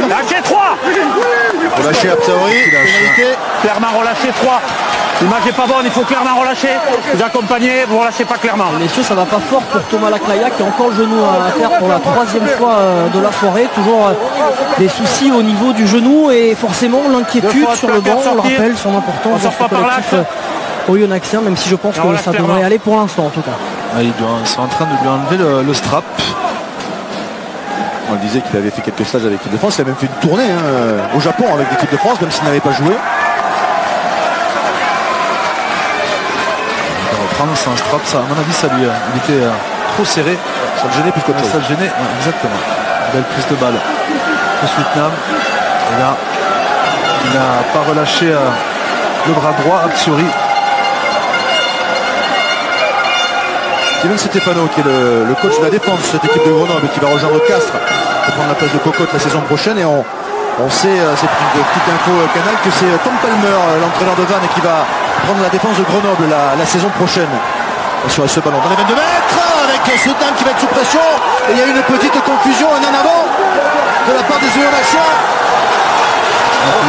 Lâchez 3. Relâché Absaori. Clairement relâché 3. L'image n'est pas bonne, il faut clairement relâcher. Vous accompagnez, vous ne relâchez pas clairement. Messieurs, ça va pas fort pour Thomas Laclaya qui a encore le genou à terre pour la troisième fois de la soirée. Toujours des soucis au niveau du genou et forcément l'inquiétude sur le banc. On le rappelle, son importance dans ce collectif oyonnaxien, même si je pense que ça devrait aller pour l'instant en tout cas. Ils sont en train de lui enlever le strap. On le disait qu'il avait fait quelques stages avec l'équipe de France. Il a même fait une tournée au Japon avec l'équipe de France, même s'il n'avait pas joué. Sans strap, ça, à mon avis, ça lui il était trop serré. Ça le gênait plus qu'autre chose. Ça le gênait, ouais, exactement. Belle prise de balle de Swetnam. Et là, il n'a pas relâché le bras droit, Axiori. Steven Stefano, qui est le coach de la défense de cette équipe de Grenoble, qui va rejoindre Castres pour prendre la place de Cocotte la saison prochaine. Et on sait, c'est une petite info canal, que c'est Tom Palmer, l'entraîneur de Vannes, qui va prendre la défense de Grenoble la saison prochaine. Sur ce ballon dans les 22 mètres, avec Swetnam qui va être sous pression. Et il y a une petite confusion, un en avant de la part des Oyonnaxiens.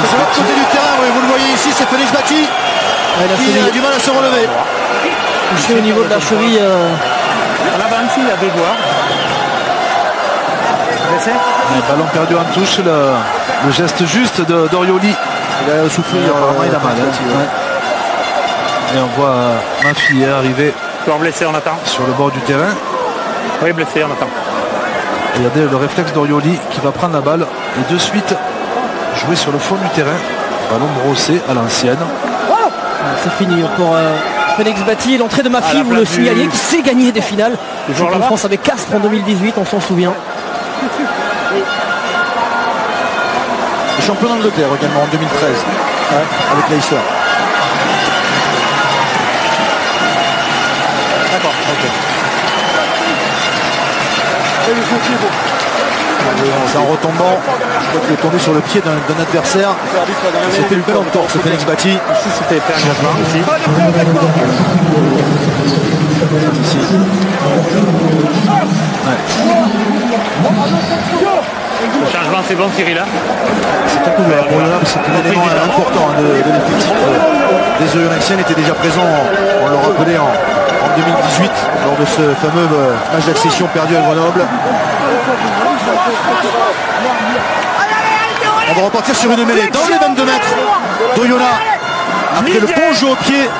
De l'autre côté du terrain, oui, vous le voyez ici, c'est Félix Bati qui a du mal à se relever. Touché au niveau de la cheville. À l'avant, il y a 2 joueurs. Ballon perdu en touche, le geste juste d'Orioli. Il a soufflé, apparemment il a mal. Et on voit Mafi arriver. Joueur blessé, on attend. Sur le bord du terrain. Oui, blessé, on attend. Regardez le réflexe d'Orioli qui va prendre la balle et de suite jouer sur le fond du terrain. Ballon brossé à l'ancienne. C'est fini pour Félix Bati. L'entrée de Mafi, vous le signaliez, qui sait gagner des finales. Le champion de France avec Castres en 2018, on s'en souvient. Le champion d'Angleterre également en 2013 avec Leicester. D'accord, ok. C'est en retombant, je crois qu'il est tombé sur le pied d'un adversaire. Il s'est fait une belle entorse, Félix Bati. Ici, c'était fait un engagement aussi. Ici. Le changement, c'est bon, Cyril, là. C'est un couvert. C'est un élément important de l'effectif des Oyonnaxiens. Il était déjà présent, on l'a rappelé, en 2018, lors de ce fameux match d'accession perdu à Grenoble. On va repartir sur une mêlée dans les 22 mètres d'Oyonnax. Après le bon jeu au pied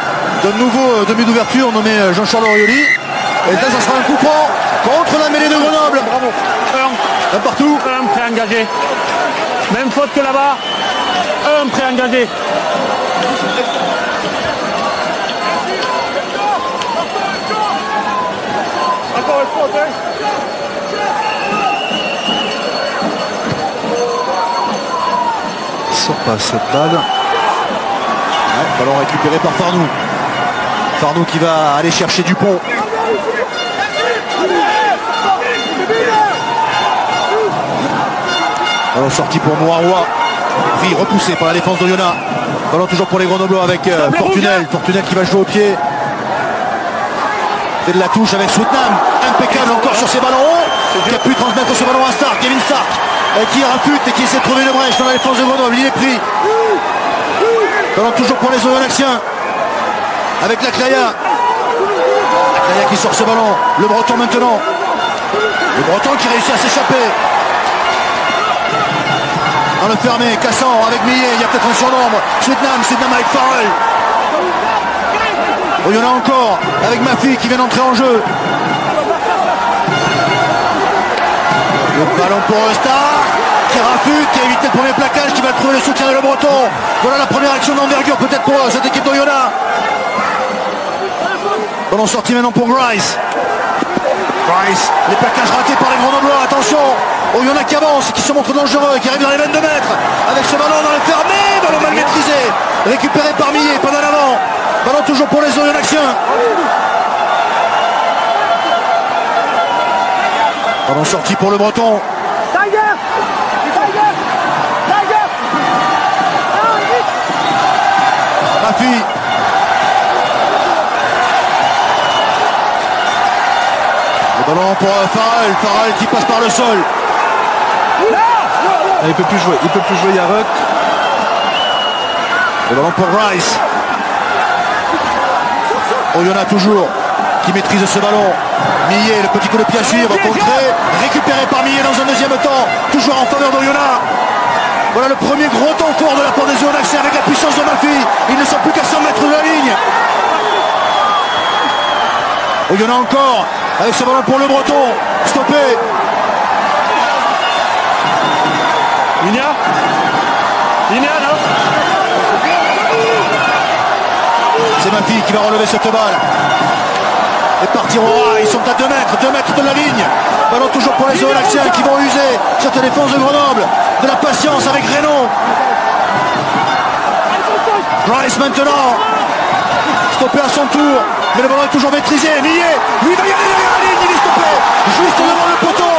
d'un nouveau demi d'ouverture nommé Jean-Charles Orioli. Et là, ça sera un coup franc contre la mêlée de Grenoble. Bravo. Un partout. Un préengagé. Même faute que là-bas. Un préengagé. Sort pas cette balle. Ballon récupéré par Farnou. Farnou qui va aller chercher Dupont. Ballon sorti pour Moirois. Pris, repoussé par la défense d'Oyonnax. Ballon toujours pour les Grenoblois avec Fortunel. Fortunel qui va jouer au pied. Et de la touche avec Swetnam. Impeccable encore sur ses ballons hauts. Qui a pu transmettre ce ballon à Stark. Kevin Stark. Qui rafute et qui essaie de trouver une brèche dans la défense de Grenoble. Il est pris. Ballon toujours pour les Oyonnaxiens. Avec la Claya. La Claya qui sort ce ballon. Le Breton maintenant. Le Breton qui réussit à s'échapper. Dans le fermé, Cassan avec Millet, il y a peut-être un surnombre. Swetnam avec Farrell. Oyonnax encore, avec Mafi qui vient d'entrer en jeu. Le ballon pour Stark, qui rafute, qui a évité le premier plaquage, qui va trouver le soutien de Le Breton. Voilà la première action d'envergure peut-être pour cette équipe d'Oyonnax. Ballon sorti maintenant pour Grice. Grice, les plaquages ratés par les Grenoblois, attention. Oyonnax qui avance, qui se montre dangereux, qui arrive dans les 22 mètres, avec ce ballon dans le fermé, ballon mal maîtrisé, récupéré par Millet, pas mal avant, ballon toujours pour les Oyonnaxiens. Ballon sorti pour Le Breton. Mafi. Le ballon pour Farrell qui passe par le sol. Il peut plus jouer Yaruk. Le ballon pour Rice. Oyonnax toujours qui maîtrise ce ballon. Millet, le petit coup de pied à suivre, contré, récupéré par Millet dans un deuxième temps, toujours en faveur d'Oyonnax. Voilà le premier gros temps fort de la part des Oyonnax avec la puissance de Mafi. Ils ne sont plus qu'à 100 mètres de la ligne. Oyonnax encore avec ce ballon pour Le Breton, stoppé. Linia, non. C'est Mafi qui va relever cette balle. et partiront. Ils sont à 2 mètres de la ligne. Ballon toujours pour les Auvergnats qui vont user cette défense de Grenoble. De la patience avec Reynaud. Grice maintenant. Stoppé à son tour. Mais le ballon est toujours maîtrisé. Millet, lui va y aller derrière la ligne. Il est stoppé. Juste devant le poteau.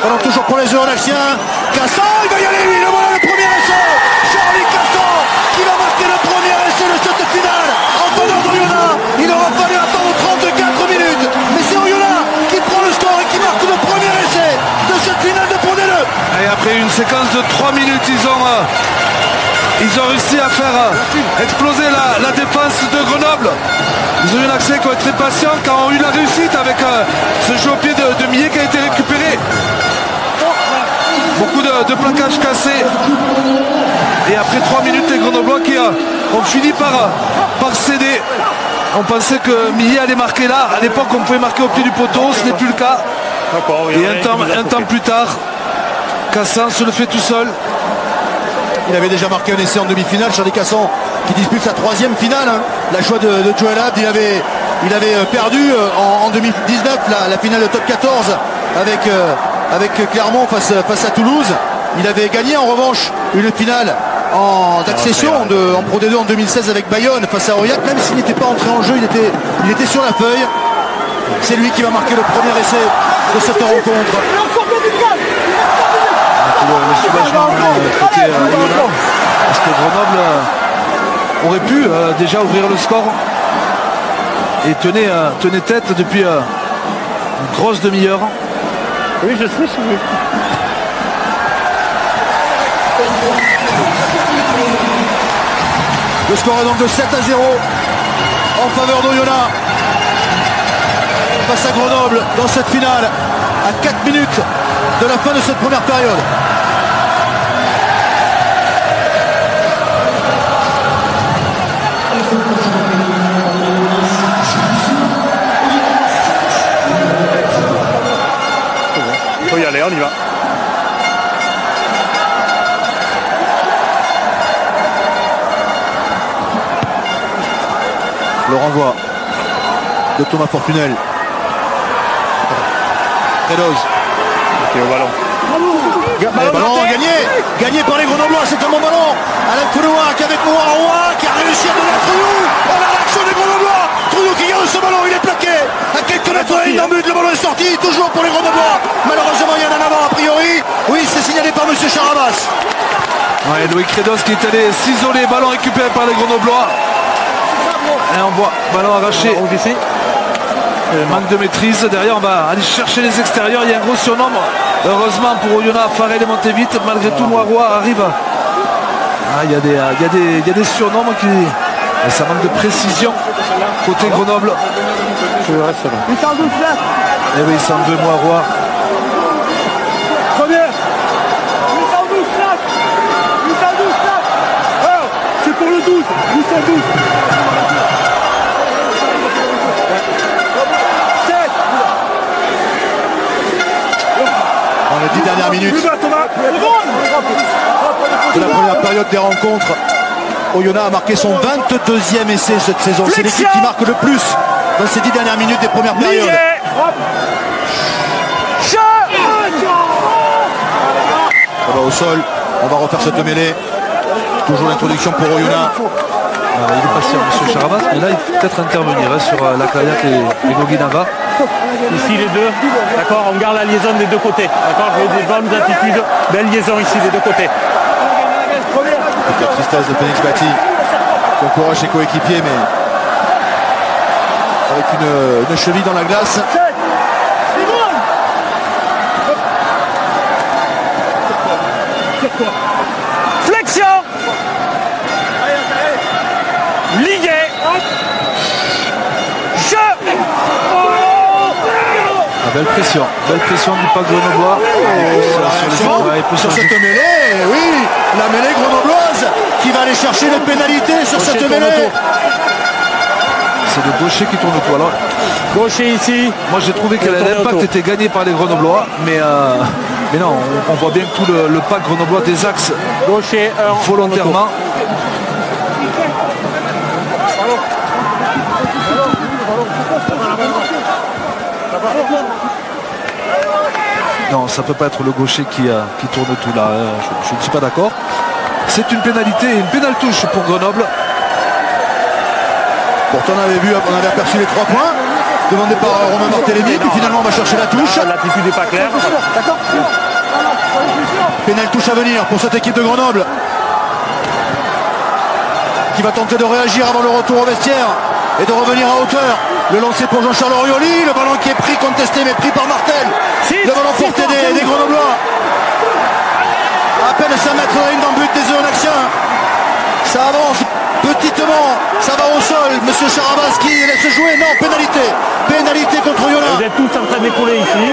Ballon toujours pour les Auvergnats. Cassan, il va y aller lui. Le voilà le premier essai. Charlie Cassan qui va marquer le premier essai de cette finale. En faveur d'Oyonnax. Il aura fallu attendre 34 minutes. Mais c'est Oyonnax qui prend le score et qui marque le premier essai de cette finale de Pro D2. Et après une séquence de 3 minutes, ils ont réussi à faire exploser la défense de Grenoble. Les Oyonnaxais qui ont été très patients, qui ont eu la réussite avec ce jeu au pied de Millet qui a été récupéré. Beaucoup de plaquages cassés. Et après 3 minutes, les Grenoblois qui ont fini par céder. On pensait que Millet allait marquer là. À l'époque, on pouvait marquer au pied du poteau. Ce n'est plus le cas. Et un temps plus tard, Cassan se le fait tout seul. Il avait déjà marqué un essai en demi-finale. Charlie Cassan qui dispute sa 3e finale. La choix de Joel Abd. Il avait perdu en 2019 la finale de top 14 avec Clermont face à Toulouse. Il avait gagné en revanche une finale d'accession en Pro D2 en 2016 avec Bayonne face à Aurillac. Même s'il n'était pas entré en jeu, il était sur la feuille. C'est lui qui va marquer le premier essai de cette rencontre. Le soulagement côté Oyonnax, parce que Grenoble aurait pu déjà ouvrir le score et tenait tête depuis une grosse demi-heure. Oui, je sais. Le score est donc de 7-0 en faveur d'Oyonnax face à Grenoble dans cette finale à 4 minutes de la fin de cette première période. Il faut y aller, on y va. Le renvoi de Thomas Fortunel. Redoz. Au ballon. Ballon gagné par les Grenoblois, c'est un bon ballon. Alain Poulouac avec Moura qui a réussi à donner à Trouillou. On a l'action des Grenoblois. Trouillou qui garde ce ballon, il est plaqué. À quelques mètres de la ligne d'en but, le ballon est sorti, toujours pour les Grenoblois. Malheureusement, il y en a un avant a priori. Oui, c'est signalé par M. Charabas. Ouais, Loïc Redos qui est allé s'isoler, ballon récupéré par les Grenoblois. Et on voit ballon arraché. Manque de maîtrise. Derrière, on va aller chercher les extérieurs. Il y a un gros surnombre. Heureusement pour Oyonnax, Farrell est monté vite. Malgré tout, Noirois arrive. Il y a des surnombres qui. Et ça manque de précision côté Grenoble. Je reste là. Et oui, c'est un deux Noirois. C'est pour le 12. 812. Dans les 10 dernières minutes de la première période des rencontres, Oyonnax a marqué son 22e essai cette saison. C'est l'équipe qui marque le plus dans ces 10 dernières minutes des premières périodes. Ça va au sol, on va refaire cette mêlée. Toujours l'introduction pour Oyonnax. Il est patient, M. Charabas, mais là il peut peut-être intervenir sur la Kayak et Goguinava. Ici les deux, d'accord, on garde la liaison des deux côtés. D'accord, je veux des bonnes attitudes, belle liaison ici des deux côtés. La tristesse de Phoenix Bati qui encourage ses coéquipiers, mais avec une cheville dans la glace. Flexion. Ligué. Belle pression du pack grenoblois. Sur cette mêlée, oui, la mêlée grenobloise qui va aller chercher les pénalités sur cette mêlée. C'est le gaucher qui tourne tout. Alors, gaucher ici. Moi j'ai trouvé que l'impact était gagné par les grenoblois, mais non, on voit bien tout le pack grenoblois des axes gaucher volontairement. Non, ça peut pas être le gaucher qui tourne tout là. Je ne suis pas d'accord. C'est une pénalité, une pénale touche pour Grenoble. Pourtant on avait aperçu les 3 points demandés par Romain Barthélémy, puis finalement on va chercher la touche. L'attitude n'est pas claire. Pénale touche à venir pour cette équipe de Grenoble, qui va tenter de réagir avant le retour au vestiaire et de revenir à hauteur. Le lancer pour Jean-Charles Orioli, le ballon qui est pris, contesté, mais pris par Martel. Le ballon porté des Grenoblois. À peine 5 mètres de la ligne dans le but des Oyonnaxiens. Ça avance petitement, ça va au sol. Monsieur Charabas qui laisse jouer. Non, pénalité. Pénalité contre Oyonnax. Vous êtes tous en train d'écouler ici.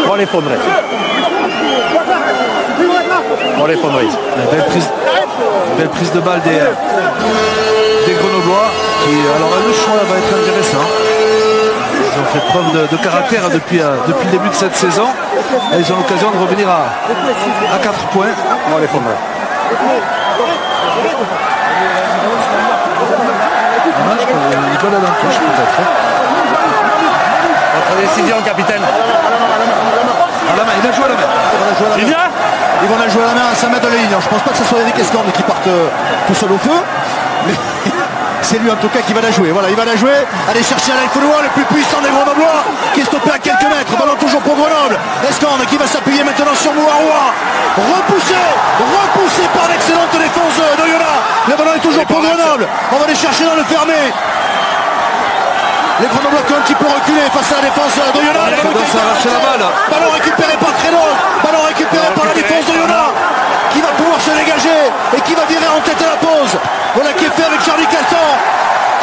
On l'effondrer. On l'effondrer. Belle prise de balle des Grenoblois. Alors le choix va être intéressant. Ils ont fait preuve de caractère depuis le début de cette saison. Et ils ont l'occasion de revenir à 4 points. On l'effondrer. Il va dans la touche peut-être. Votre décision, capitaine. À la main, il a joué à la main. Ils vont la jouer à la main à 5 mètres de la ligne. Alors, je pense pas que ce soit Eric Escorne qui partent tout seul au feu. Mais c'est lui en tout cas qui va la jouer. Voilà, il va la jouer. Aller chercher Alain Foulois, le plus puissant des Grenoblois, qui est stoppé à quelques mètres. Ballon toujours pour Grenoble. Escorne qui va s'appuyer maintenant sur Mouaroua. Repoussé par l'excellente défense d'Oyonnax. Le ballon est toujours pour Grenoble. On va aller chercher dans le fermé. Les Grenoblois qui ont un petit peu reculé face à la défense d'Oyonnax. Ballon récupéré par Créneau. Ballon récupéré par la défense d'Oyonnax, qui va pouvoir se dégager et qui va virer en tête à la pause. Voilà qui est fait avec Charlie Castan.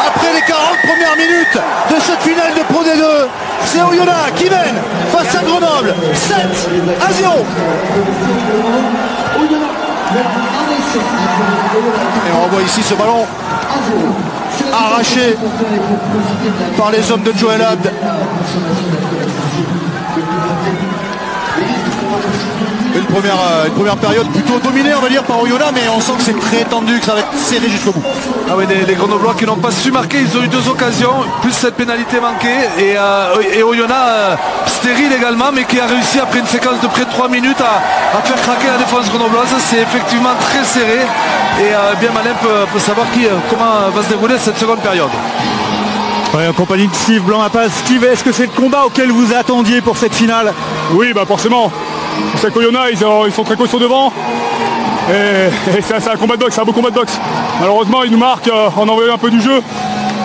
Après les 40 premières minutes de cette finale de Pro D2, c'est Oyonnax qui mène face à Grenoble 7-0. Et on revoit ici ce ballon arraché par les hommes de Joel Abd. Une première période plutôt dominée, on va dire, par Oyonnax, mais on sent que c'est très tendu, que ça va être serré jusqu'au bout. Ah oui, les Grenoblois qui n'ont pas su marquer, ils ont eu 2 occasions, plus cette pénalité manquée, et Oyonnax stérile également, mais qui a réussi après une séquence de près de 3 minutes à faire craquer la défense grenobloise. C'est effectivement très serré, et bien Malin peut savoir comment va se dérouler cette seconde période. Ouais, en compagnie de Steve Blanc-Lapace. Steve, est-ce que c'est le combat auquel vous attendiez pour cette finale? Oui, bah forcément. C'est qu'Oyonnax, ils sont très costauds devant. Et c'est un combat de boxe, c'est un beau combat de boxe. Malheureusement, ils nous marquent en envoyant un peu du jeu.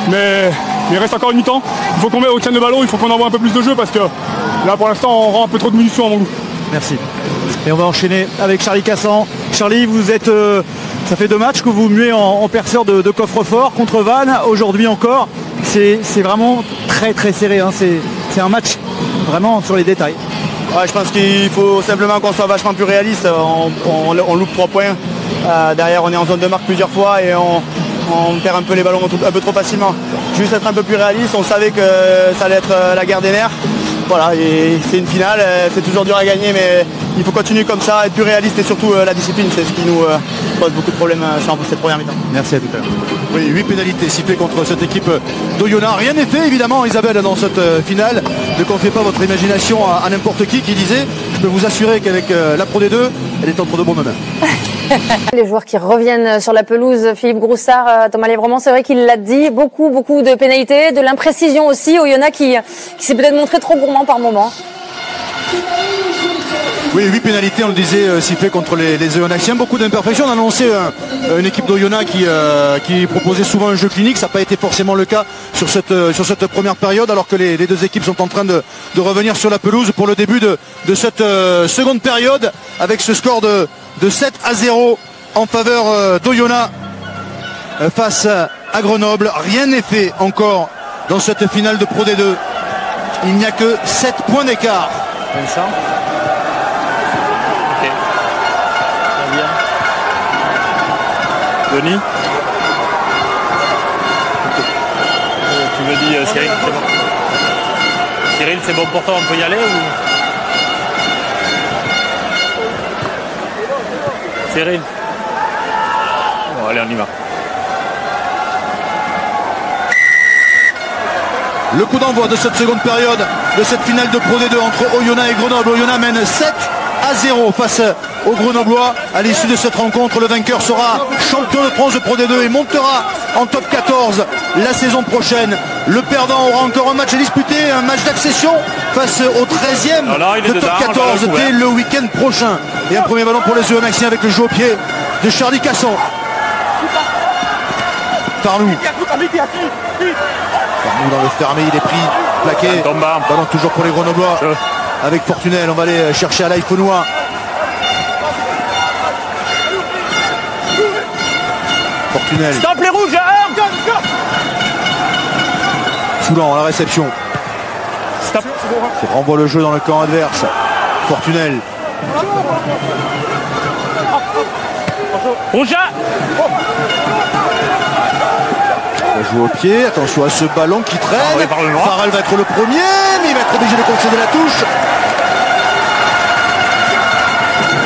Mais il reste encore une mi-temps. Il faut qu'on tienne le ballon, il faut qu'on envoie un peu plus de jeu parce que là, pour l'instant, on rend un peu trop de munitions à mon goût. Merci. Et on va enchaîner avec Charlie Cassan. Charlie, vous êtes, ça fait 2 matchs que vous muez en perceur de coffre-fort contre Vannes. Aujourd'hui encore, c'est vraiment très très serré. Hein. C'est un match vraiment sur les détails. Ouais, je pense qu'il faut simplement qu'on soit vachement plus réaliste. On loupe 3 points. Derrière, on est en zone de marque plusieurs fois et on perd un peu les ballons un peu trop facilement. Juste être un peu plus réaliste. On savait que ça allait être la guerre des nerfs. Voilà, et c'est une finale, c'est toujours dur à gagner, mais il faut continuer comme ça, être plus réaliste et surtout la discipline, c'est ce qui nous pose beaucoup de problèmes sur cette première mi-temps. Merci, à tout à l'heure. Oui, 8 pénalités sifflées contre cette équipe d'Oyonnax. Rien n'est fait évidemment, Isabelle, dans cette finale. Ne confiez pas votre imagination à n'importe qui disait. Je peux vous assurer qu'avec la Pro D2, elle est entre de bonnes mains. Les joueurs qui reviennent sur la pelouse, Philippe Groussard, Thomas Lévremont, c'est vrai qu'il l'a dit, beaucoup de pénalités, de l'imprécision aussi. Oyonnax qui s'est peut-être montré trop gourmand par moment. Oui, 8 pénalités, on le disait, sifflées contre les Oyonnaxiens. Beaucoup d'imperfections. On a annoncé une équipe d'Oyonnax qui proposait souvent un jeu clinique. Ça n'a pas été forcément le cas sur cette première période, alors que les 2 équipes sont en train de revenir sur la pelouse pour le début de cette seconde période, avec ce score de 7-0 en faveur d'Oyonnax face à Grenoble. Rien n'est fait encore dans cette finale de Pro D2. Il n'y a que 7 points d'écart. Vincent. Ok. Bien. Denis. Tu me dis Cyril, c'est bon. Cyril, c'est bon pour toi, on peut y aller ou... Cyril. Bon, allez, on y va. Le coup d'envoi de cette seconde période de cette finale de Pro D2 entre Oyonnax et Grenoble. Oyonnax mène 7-0 face aux Grenoblois. À l'issue de cette rencontre, le vainqueur sera champion de France de Pro D2 et montera en top 14 la saison prochaine. Le perdant aura encore un match à disputer, un match d'accession face au 13e de top 14 dès le week-end prochain. Et un premier ballon pour les Oyonnaxiens avec le jeu au pied de Charlie Casson. Tarnou dans le fermé, il est pris, plaqué. Ballon toujours pour les Grenoblois avec Fortunel. On va aller chercher à l'Aïfaunois. Fortunel. Stop les rouges, Soulan à la réception. Stop. Il renvoie le jeu dans le camp adverse. Fortunel. Rouge. Il va jouer au pied, attention à ce ballon qui traîne. Farrell va être le premier, mais il va être obligé de concéder la touche.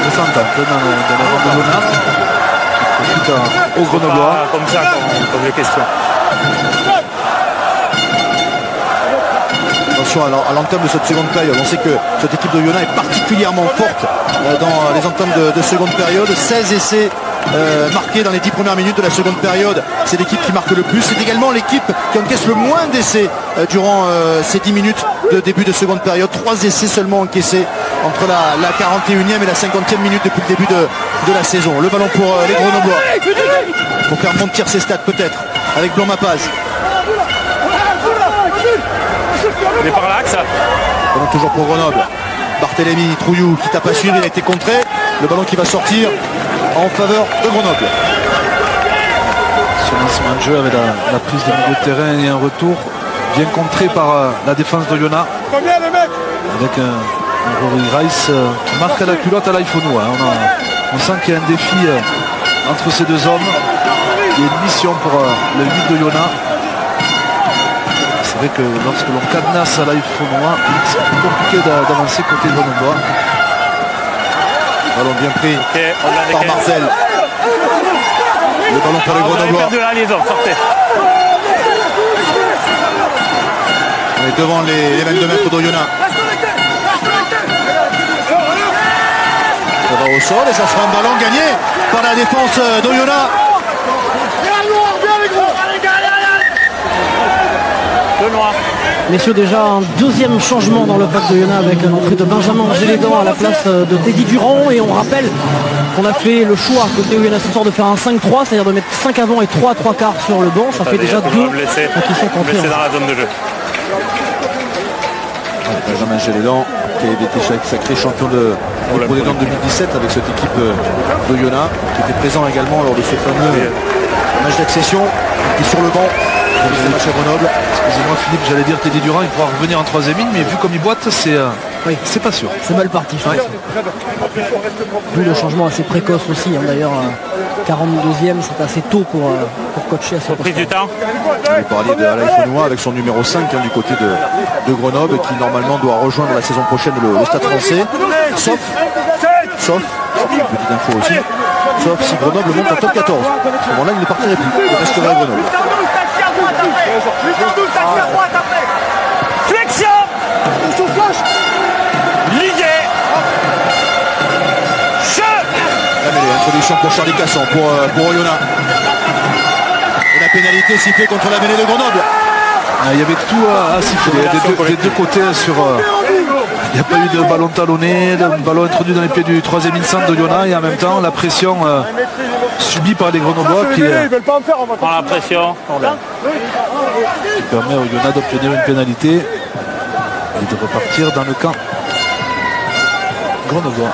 Le centre un peu dans le rang de Oyonnax. Ensuite au Grenoblois. Comme ça, on pose les questions. Attention à l'entame de cette seconde période. On sait que cette équipe de Oyonnax est particulièrement forte dans les entames de seconde période. 16 essais marqués dans les 10 premières minutes de la seconde période. C'est l'équipe qui marque le plus. C'est également l'équipe qui encaisse le moins d'essais durant ces 10 minutes de début de seconde période. 3 essais seulement encaissés entre la 41e et la 50e minute depuis le début de la saison. Le ballon pour les Grenoblois. Pour faire monter ses stats peut-être avec Blanc-Mapaz. Il est par l'axe. Ballon toujours pour Grenoble. Barthélémy, Trouillou qui tape à suivre, il a été contré. Le ballon qui va sortir en faveur de Grenoble. Sur lancement de jeu avec la prise de milieu de terrain et un retour bien contré par la défense d'Oyonnax. Avec un Rory Rice qui marque à la culotte à l'Aïfaunois. On sent qu'il y a un défi entre ces deux hommes. Il y a une mission pour le 8 d'Oyonnax. C'est vrai que lorsque l'on cadenasse à l'Aïfaunois, c'est plus compliqué d'avancer côté Grenoblois. Ballon bien pris par Marcel. Le ballon pour les Grenoblois. De la liaison, sortez. On est devant les 22 mètres d'Oyonnax. Ça va au sol et ça sera un ballon gagné par la défense d'Oyonnax. Messieurs, déjà un deuxième changement dans le pack de Oyonnax avec l'entrée de Benjamin Gélédan à la place de Teddy Durand. Et on rappelle qu'on a fait le choix côté Oyonnax ce soir de faire un 5-3, c'est-à-dire de mettre 5 avant et 3 3/4 sur le banc. Ça fait déjà 2 qui sont comptés. Blessé dans la zone de jeu. Benjamin Gélédan qui a été sacré champion de Pro D2 en 2017 avec cette équipe d'Oyonnax qui était présent également lors de ce fameux match d'accession qui est sur le banc. Le match à Grenoble. Excusez-moi Philippe, j'allais dire Teddy Durand, il pourra revenir en troisième ligne, mais vu comme il boite, c'est pas sûr. C'est mal parti. D'où le changement assez précoce aussi. D'ailleurs, 42e, c'est assez tôt pour coacher à ce poste. Du temps. On parlait de l'Aïfaunois avec son numéro 5 du côté de Grenoble qui normalement doit rejoindre la saison prochaine le Stade français. Sauf, petite info aussi, sauf si Grenoble monte en top 14. À ce moment-là, il ne partirait plus. Il resterait à Grenoble. Flexion. Ligué. La mêlée, introduction pour Charlie Casson, pour Oyonnax. Et la pénalité sifflée contre la mêlée de Grenoble. Il y avait tout à siffler des deux côtés sur... Il n'y a pas eu de ballon talonné, de ballon introduit dans les pieds du troisième in-centre d'Oyonnax et en même temps la pression subie par les Grenoblois qui prend la pression. Qui permet à Oyonnax d'obtenir une pénalité et de repartir dans le camp Grenoblois.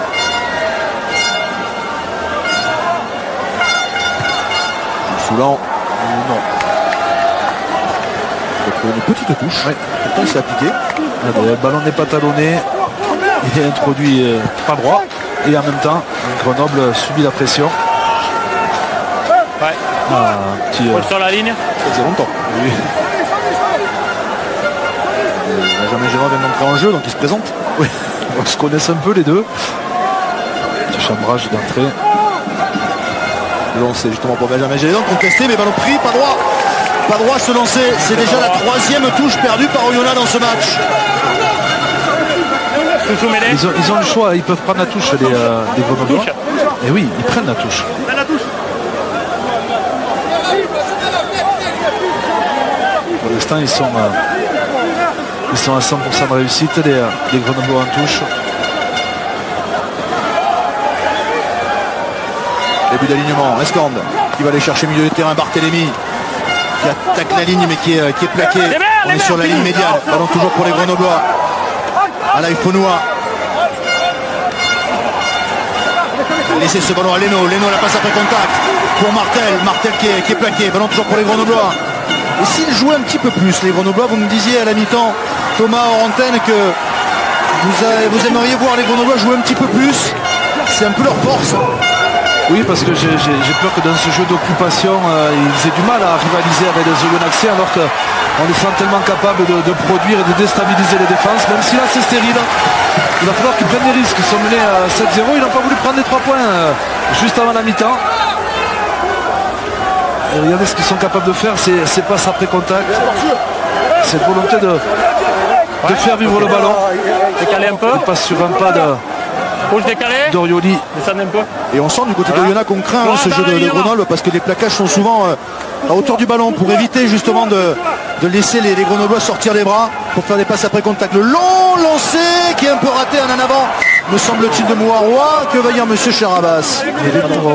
Soulan, non. Une petite touche. Oui. Pourtant il s'est appliqué. Le ballon n'est pas talonné. Il est introduit pas droit. Et en même temps, Grenoble subit la pression. Ouais. Sur la ligne. Ça faisait longtemps. Oui. Benjamin Gélédan vient d'entrer en jeu, donc il se présente. Oui. On se connaît un peu les deux. Petit chambrage d'entrée. Le lancer justement pour Benjamin Gélédan, contesté, mais ballon pris, pas droit. pas droit à se lancer. C'est déjà la 3e touche perdue par Oyonnax dans ce match. Ils ont le choix, ils peuvent prendre la touche des Grenoblois. Et oui, ils prennent la touche. Pour l'instant, ils sont à 100% de réussite, les Grenoblois en touche. Début d'alignement, Escande qui va aller chercher milieu de terrain, Barthélémy qui attaque la ligne mais qui est plaqué. On est sur la ligne médiane, ballon toujours pour les Grenoblois. Alain Fonoua. Laisser ce ballon à Leno, la passe après contact pour Martel qui est plaqué, ballon toujours pour les Grenoblois. Et s'ils jouaient un petit peu plus, les Grenoblois, vous me disiez à la mi-temps, Thomas hors antenne, que vous aimeriez voir les Grenoblois jouer un petit peu plus. C'est un peu leur force. Oui, parce que j'ai peur que dans ce jeu d'occupation, ils aient du mal à rivaliser avec les Oyonnaxiens, alors qu'on les sent tellement capables de produire et de déstabiliser les défenses, même si là c'est stérile. Il va falloir qu'ils prennent des risques. Ils sont menés à 7-0, ils n'ont pas voulu prendre les 3 points juste avant la mi-temps. Et regardez ce qu'ils sont capables de faire, c'est passes après contact. Cette volonté de faire vivre le ballon. Décaler un peu. Il passe sur un pas d'Orioli. Et on sent du côté de Oyonnax qu'on craint ce jeu de Grenoble parce que les plaquages sont souvent à hauteur du ballon pour éviter justement de laisser les Grenoblois sortir les bras pour faire des passes après contact. Le long lancé qui est un peu raté en avant, me semble-t-il, de Mouaroua. Que va dire monsieur Charabas?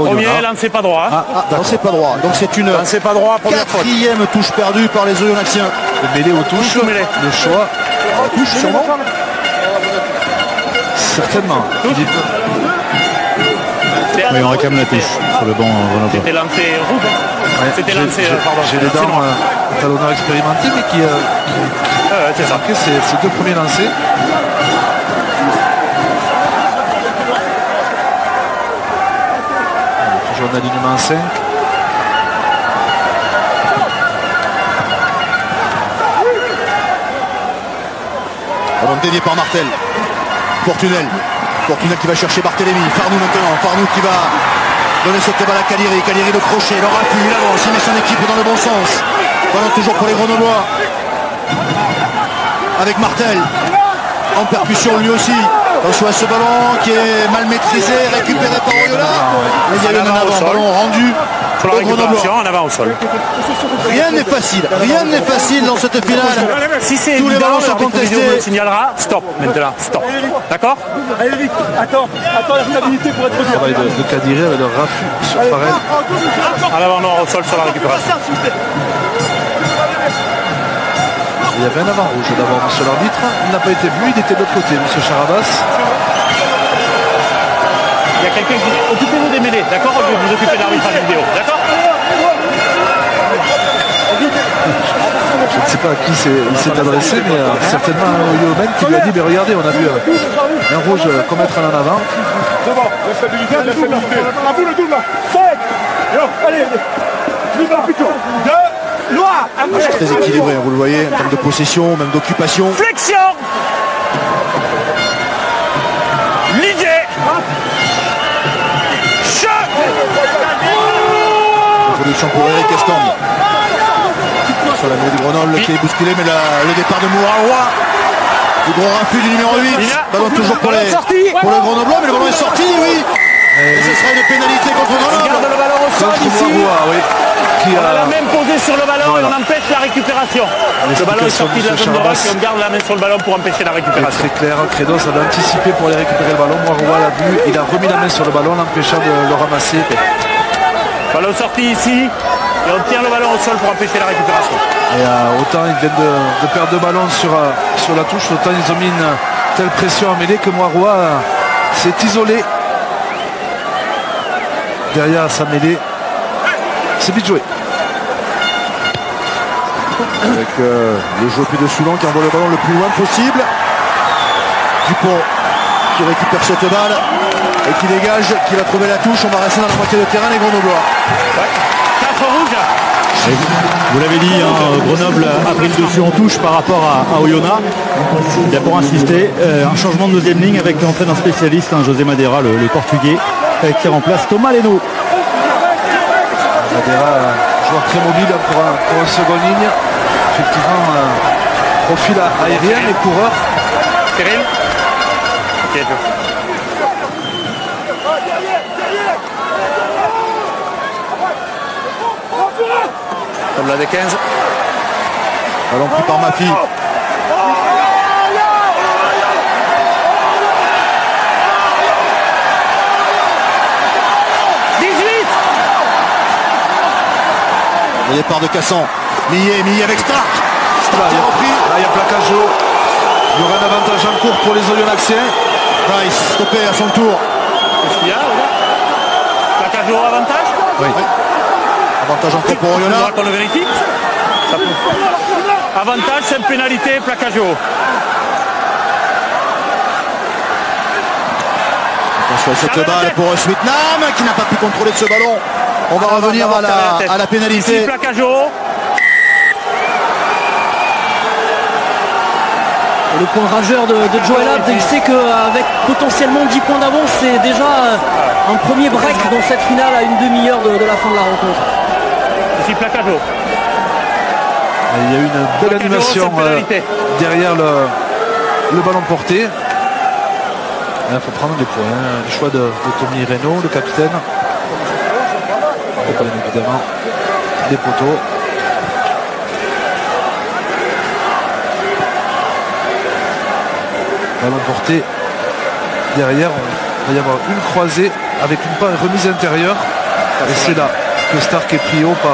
Premier lancé pas droit. Lancé pas droit. Donc c'est une 4e touche perdue par les Oyonnaxiens. Le mêlé aux touches, le choix. La touche sûrement. Certainement. Oui, on réclame la touche sur le banc. C'était lancé rouge. C'était lancé, pardon. J'ai les dents talonneurs expérimentés, mais qui a marqué ses 2 premiers lancers. Toujours un alignement 5. Ballon dévié par Martel. Fortunel qui va chercher Barthélémy. Farnou maintenant. Farnou qui va donner cette balle à Cagliari. Cagliari le crochet. Il aura pu. Il avance. Il met son équipe dans le bon sens. Ballon toujours pour les Grenoblois. Avec Martel. En percussion lui aussi. Attention à ce ballon qui est mal maîtrisé. Récupéré par Oyonnax. Il y a eu un avant. Ballon rendu. Sur la récupération, en avant au sol. Rien n'est facile dans cette finale. Si c'est tous les ballons sont contestés. On le signalera, stop maintenant, stop. D'accord? Allez Eric, attends la stabilité pour être dur. Travail de Cadiré avec le raffut sur Farrell. En avant nord au sol sur la récupération. Il y avait un avant rouge d'abord, monsieur l'arbitre. Il n'a pas été vu, il était de l'autre côté, monsieur Charabas. Il y a quelqu'un qui dit occupez-vous des mêlées, d'accord? Vous occupez de l'arbitrage vidéo, d'accord? Je ne sais pas à qui il s'est adressé, mais certainement à Yomen qui lui a dit mais regardez, on a vu un rouge commettre un en avant. Devant, la stabilité. À vous le double là. 5. Allez, plutôt. 2. Loin. Très équilibré, vous le voyez, en termes de possession, même d'occupation. Flexion. L'idée. Production pour Eric Escande. Sur la mêlée du Grenoble qui est bousculé, mais le départ de Mouaroua. Le gros raffut du numéro 8. Ballon toujours pour le Grenoblois, mais le ballon est sorti, oui. Et ce sera une pénalité contre Grenoble. Regarde le ballon au sol ici. On a la même posée sur le ballon et on empêche la récupération. Le ballon est sorti de la zone de rush et on garde la main sur le ballon pour empêcher la récupération. C'est clair, Credos avait anticipé pour aller récupérer le ballon. Mouaroua l'a vu, il a remis la main sur le ballon, l'empêchant de le ramasser. Ballon sorti ici et on tient le ballon au sol pour empêcher la récupération. Et autant ils viennent de perdre 2 ballons sur la touche, autant ils ont mis une telle pression à mêlée que Mouaroua s'est isolé derrière sa mêlée. C'est vite joué. Avec le jeu de Soulan qui envoie le ballon le plus loin possible. Dupont qui récupère cette balle et qui dégage, qui va trouver la touche. On va rester dans la moitié de terrain, les Grenoblois. 4 rouges. Vous l'avez dit, Grenoble a pris le dessus en touche par rapport à Oyonnax. Il a pour insister un changement de deuxième ligne avec l'entrée d'un spécialiste, José Madeira, le portugais, qui remplace Thomas Leno. Madeira Joueur très mobile pour un second ligne. Effectivement, profil aérien et coureur. Cyril. Ok, Comme la des 15. Ballon pris par Mafi. Le départ de Cassan. Millet avec Stark. Stark est repris. Là, il y a plaquage haut. Il y aura un avantage en cours pour les Oyonnaxiens. Price stoppé à son tour. Qu'est-ce qu'il y a? Plaquage haut, avantage? Oui. Avantage en cours pour Oyonnax. Il faudra qu'on le vérifie. Avantage, c'est une pénalité, plaquage haut. Attention à cette balle pour Switnam qui n'a pas pu contrôler ce ballon. On va revenir à la pénalité. Ici, plaquage haut. Le point rageur de Joel Abd, il sait qu'avec potentiellement 10 points d'avance, c'est déjà un premier break dans cette finale à une demi-heure de la fin de la rencontre. Ici, plaquage haut. Il y a eu une belle animation derrière le ballon porté. Il faut prendre des points. Le choix de Tommy Reynaud, le capitaine. Bien évidemment, des poteaux. Ballon porté. Derrière, il va y avoir une croisée avec une remise intérieure. Et c'est là que Stark est pris haut par...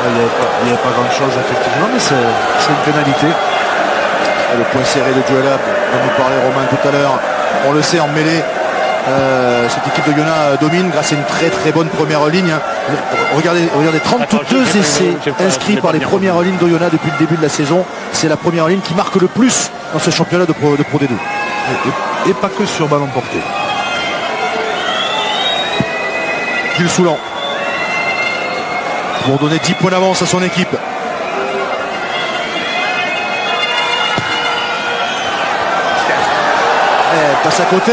il n'y avait pas grand chose effectivement, mais c'est une pénalité. Le point serré de Joel Abd, dont nous parlait Romain tout à l'heure. On le sait en mêlée. Cette équipe de Yona domine grâce à une très très bonne première ligne. Regardez 32 essais inscrits par les premières lignes de Yona depuis le début de la saison. C'est la première ligne qui marque le plus dans ce championnat de Pro D2. Et pas que sur ballon porté. Gilles Soulan pour donner 10 points d'avance à son équipe. Elle passe à côté.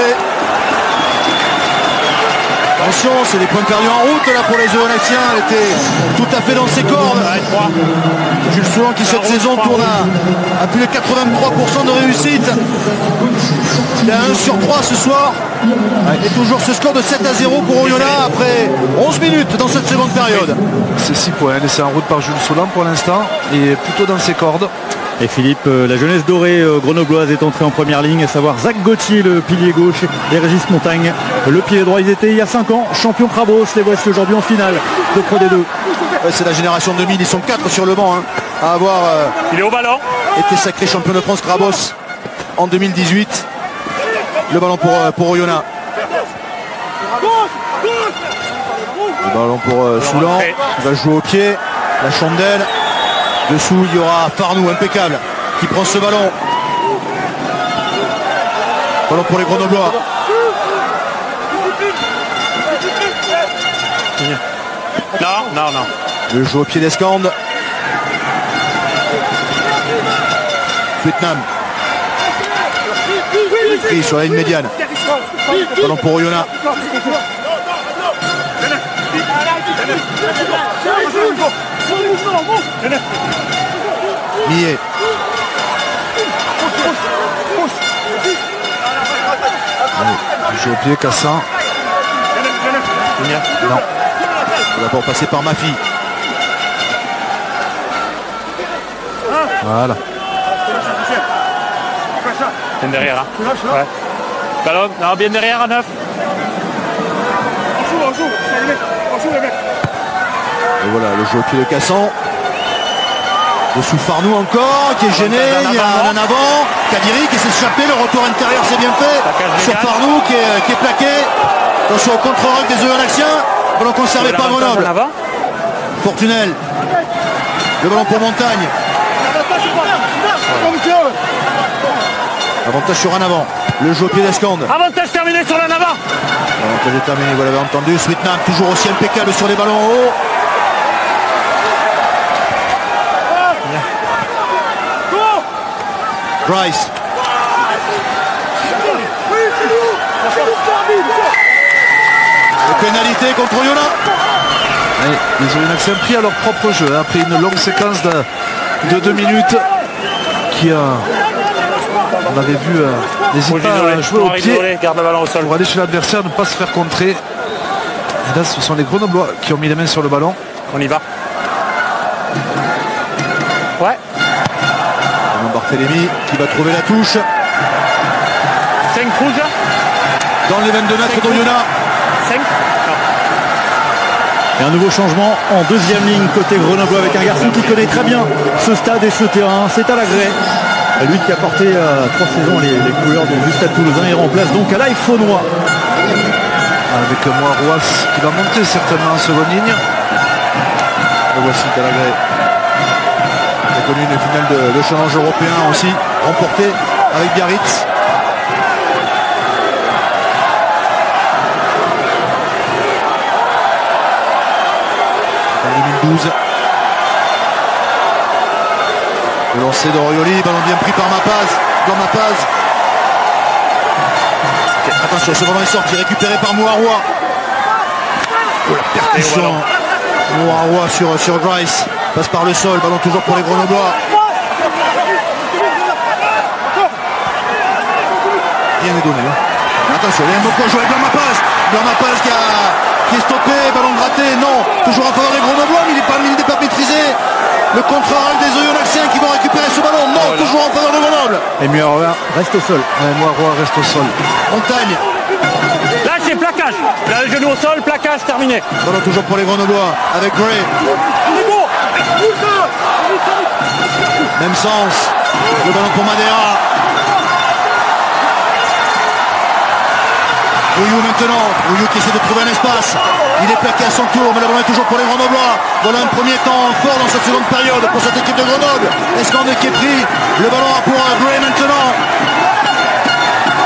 Attention, c'est des points perdus en route là pour les Oyonnaxiens. Elle était tout à fait dans ses cordes. Jules Soulan qui cette saison tourne à plus de 83% de réussite. Il a 1 sur 3 ce soir. Et toujours ce score de 7-0 pour Oyonnax après 11 minutes dans cette seconde période. C'est 6 points laissés en route par Jules Soulan pour l'instant. Et plutôt dans ses cordes. Et Philippe, la jeunesse dorée grenobloise est entrée en première ligne, à savoir Zach Gauthier, le pilier gauche, et Régis Montagne, le pilier droit. Ils étaient il y a 5 ans champions Krabos, les voici aujourd'hui en finale de Pro D2. Ouais, c'est la génération 2000, ils sont 4 sur le banc à avoir il est au ballon. Été sacré champion de France Krabos en 2018. Le ballon pour Oyonnax. Le ballon pour Soulan, il va jouer au pied, la chandelle. Dessous, il y aura Farnou, impeccable, qui prend ce ballon. Ballon pour les Grenoblois. Non. Le jeu au pied d'Escande. Vietnam. Pris sur la ligne médiane. Ballon pour Oyonnax. Millet. Jeu au pied, Cassan. Non. Il va d'abord passer par Mafi. Voilà. Bien derrière. Ouais. Ballon, non, bien derrière à 9. Et voilà, le jeu au pied de Cassan. Dessous Farnou encore, qui est gêné, il y a un en avant. Kadiri qui s'est échappé, le retour intérieur c'est bien fait. Sur Farnou qui est plaqué. Attention au contre-rock des Oyonnaxiens. Ballon conservé par Grenoble. Fortunel. Le ballon pour Montagne. Avantage sur un avant. Le jeu au pied d'Escande. Avantage terminé sur l'en avant. Avantage est terminé, vous l'avez entendu. Switnam toujours aussi impeccable sur les ballons en haut. Bryce. Pénalité contre Oyonnax. Ouais, les Oyonnaxiens pris à leur propre jeu après une longue séquence de 2 minutes qui on avait vu n'hésite pas à jouer au pied garde le ballon au sol pour aller chez l'adversaire, ne pas se faire contrer. Et là ce sont les Grenoblois qui ont mis les mains sur le ballon. On y va. Ouais. Barthélémy qui va trouver la touche. 5 rouges. Dans les 22 mètres d'Oyonnax. 5. Et un nouveau changement en deuxième ligne côté Grenoble avec un garçon qui connaît très bien ce stade et ce terrain. C'est Alagré. Lui qui a porté 3 saisons les couleurs du Stade Toulousain. Il remplace donc Alaï Faunois. Avec Moirouas qui va monter certainement en seconde ligne. Le voici Alagré. Il a connu une finale de challenge européen aussi, remportée avec Biarritz. En 2012. Le lancer d'Orioli, ballon bien pris par Mapaz. Dans Mapaz. Attention, ce ballon est sorti, récupéré par Mouaroua. Oh, la percussion. Mouaroua sur Grice. Passe par le sol, ballon toujours pour les Grenoblois. Rien n'est donné. Attention, il y a un bon point joué avec Blamapaz. Blamapaz qui est stoppé, ballon gratté, non. Toujours en faveur des Grenoblois, mais il n'est pas maîtrisé. Le contre-arrêt des Oyonnaxiens qui vont récupérer ce ballon. Non, toujours en faveur de Grenoble. Et Mouaroua reste au sol. Mouaroua reste au sol. Là Montagne. c'est plaquage. Là le genou au sol, plaquage terminé. Ballon toujours pour les Grenoblois avec Gray. Même sens. Le ballon pour Madera. Rouillou maintenant. Rouillou qui essaie de trouver un espace. Il est plaqué à son tour, mais le ballon est toujours pour les Grenoblois. Voilà un premier temps fort dans cette seconde période pour cette équipe de Grenoble. Est-ce qu'on est qui est pris? Le ballon pour Gray maintenant.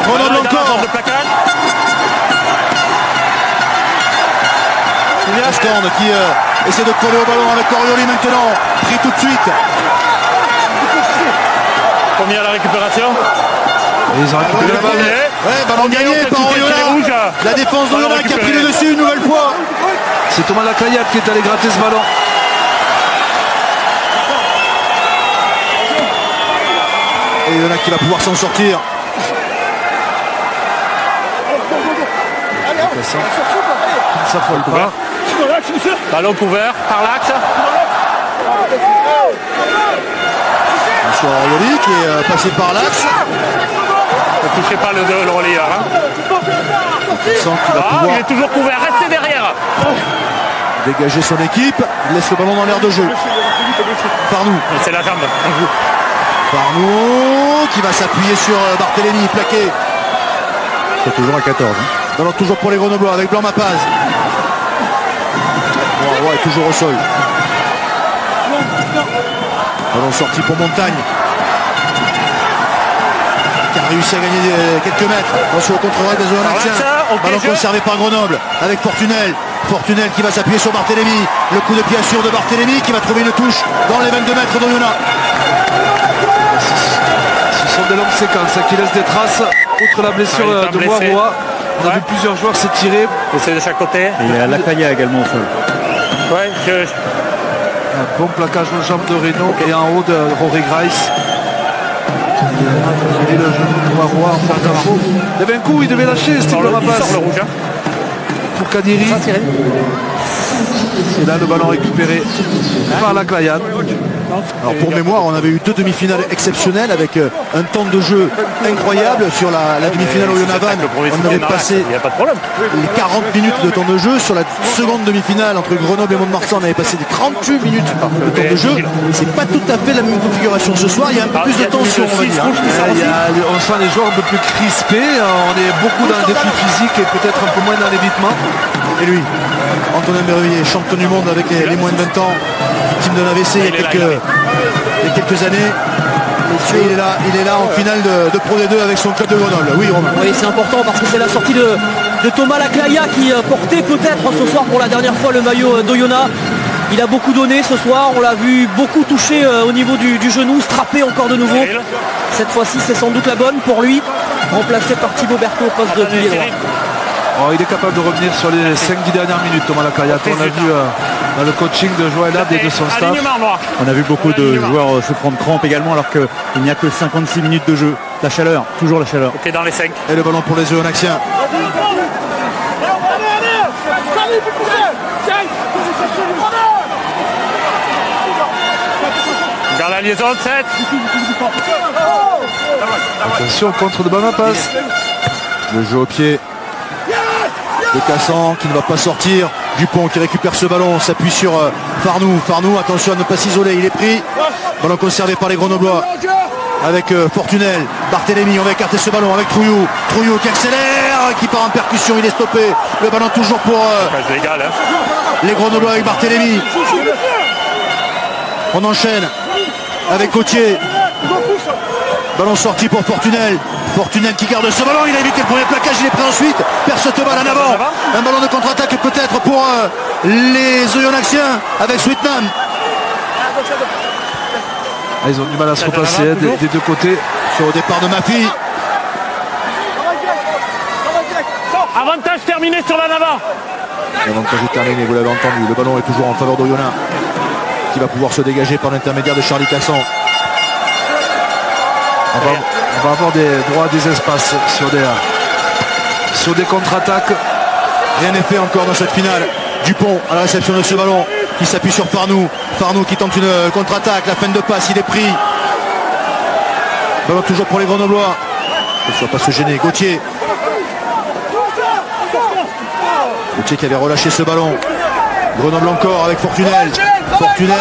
Grenoble encore. De plaquage. Escande qui essaie de coller au ballon avec Orioli maintenant. Pris tout de suite. Combien à la récupération? Et ils ont récupéré le ballon. Ouais, ballon gagné par Oyonnax. La défense d'Oyonnax qui a pris le dessus une nouvelle fois. C'est Thomas Lacayette qui est allé gratter ce ballon. Et Oyonnax qui va pouvoir s'en sortir. Qui ne s'affole pas. Ballon couvert par l'axe. Sur Orioli qui est passé par l'axe. Ne touchez pas le relayeur. Il est toujours couvert, restez derrière. Dégager son équipe, il laisse le ballon dans l'air de jeu. Farnou. C'est la jambe. Farnou qui va s'appuyer sur Barthélémy, plaqué. C'est toujours à 14. Ballon toujours pour les Grenoblois avec Blanc Mapaz. Moiroua est toujours au sol. Ballon sorti pour Montagne. Qui a réussi à gagner quelques mètres. Attention au contre-arrêt des Oyonnaxiens. Ballon conservé par Grenoble avec Fortunel. Fortunel qui va s'appuyer sur Barthélémy. Le coup de pied sûr de Barthélémy qui va trouver une touche dans les 22 mètres d'Oyonnax. Ce sont des longues séquences qui laissent des traces. Outre la blessure de Moiroua, on a vu plusieurs joueurs s'étirer. Et c'est de chaque côté. Et il y a Lacaya également au sol. Ouais, un bon plaquage aux jambes de Reynaud et en haut de Rory Grice. Et le genou de Moiroua en porte-à-faux. Il y avait un coup, il devait lâcher Steve Lamapaz. Pour Kadiri. Et là le ballon récupéré par la Clayane. Alors pour mémoire, on avait eu 2 demi-finales exceptionnelles avec un temps de jeu incroyable sur la demi-finale Oyonnax. On avait passé les 40 minutes de temps de jeu. Sur la seconde demi-finale entre Grenoble et Mont-de-Marsan, on avait passé des 38 minutes de temps de jeu. C'est pas tout à fait la même configuration. Ce soir, il y a un peu plus de tension. On sent les joueurs un peu plus crispés. On est beaucoup dans le défi physique et peut-être un peu moins dans l'évitement. Et lui, Antonin Merveillé, champion du monde avec les moins de 20 ans, victime d'un AVC il y a quelques années. Et il est là en finale de Pro D2 avec son club de Grenoble. Oui, Romain. Oui, c'est important parce que c'est la sortie de Thomas Laclaya qui portait peut-être ce soir pour la dernière fois le maillot d'Oyonnax. Il a beaucoup donné ce soir, on l'a vu beaucoup toucher au niveau du genou, strappé encore de nouveau. Cette fois-ci, c'est sans doute la bonne pour lui, remplacé par Thibaut Berthaud au poste de pilier droit. Oh, il est capable de revenir sur les 5-10 dernières minutes, Thomas Lacayette. On a vu dans le coaching de Joël Abd et de son staff. On a vu beaucoup de joueurs se prendre crampe également alors qu'il n'y a que 56 minutes de jeu. La chaleur, toujours la chaleur. Ok, dans les 5. Et le ballon pour les Oyonnaxiens. Dans la liaison 7. Attention, contre de bonne passe. Le jeu au pied de Cassan qui ne va pas sortir. Dupont qui récupère ce ballon, s'appuie sur Farnou. Farnou, attention à ne pas s'isoler, il est pris. Ballon conservé par les Grenoblois. Avec Fortunel, Barthélémy, on va écarter ce ballon avec Trouillou. Trouillou qui accélère, qui part en percussion, il est stoppé. Le ballon toujours pour les Grenoblois avec Barthélémy. On enchaîne avec Gauthier. Ballon sorti pour Fortunel. Fortunel qui garde ce ballon, il a évité le premier plaquage, il est pris ensuite. Perd cette balle en avant. Un ballon de contre-attaque peut-être pour les Oyonnaxiens avec Sweetman. Ils ont du mal à se replacer des deux côtés. Sur le départ de Mafi. Avantage terminé sur la Nava. L'avantage est terminé, vous l'avez entendu. Le ballon est toujours en faveur d'Oyonnax, qui va pouvoir se dégager par l'intermédiaire de Charlie Cassan. On va avoir des droits à des espaces sur des contre-attaques. Rien n'est fait encore dans cette finale. Dupont à la réception de ce ballon qui s'appuie sur Farnou. Farnou qui tente une contre-attaque. La fin de passe, il est pris. Ballon toujours pour les Grenoblois. Il ne faut pas se gêner. Gauthier. Gauthier qui avait relâché ce ballon. Grenoble encore avec Fortunel. Fortunel.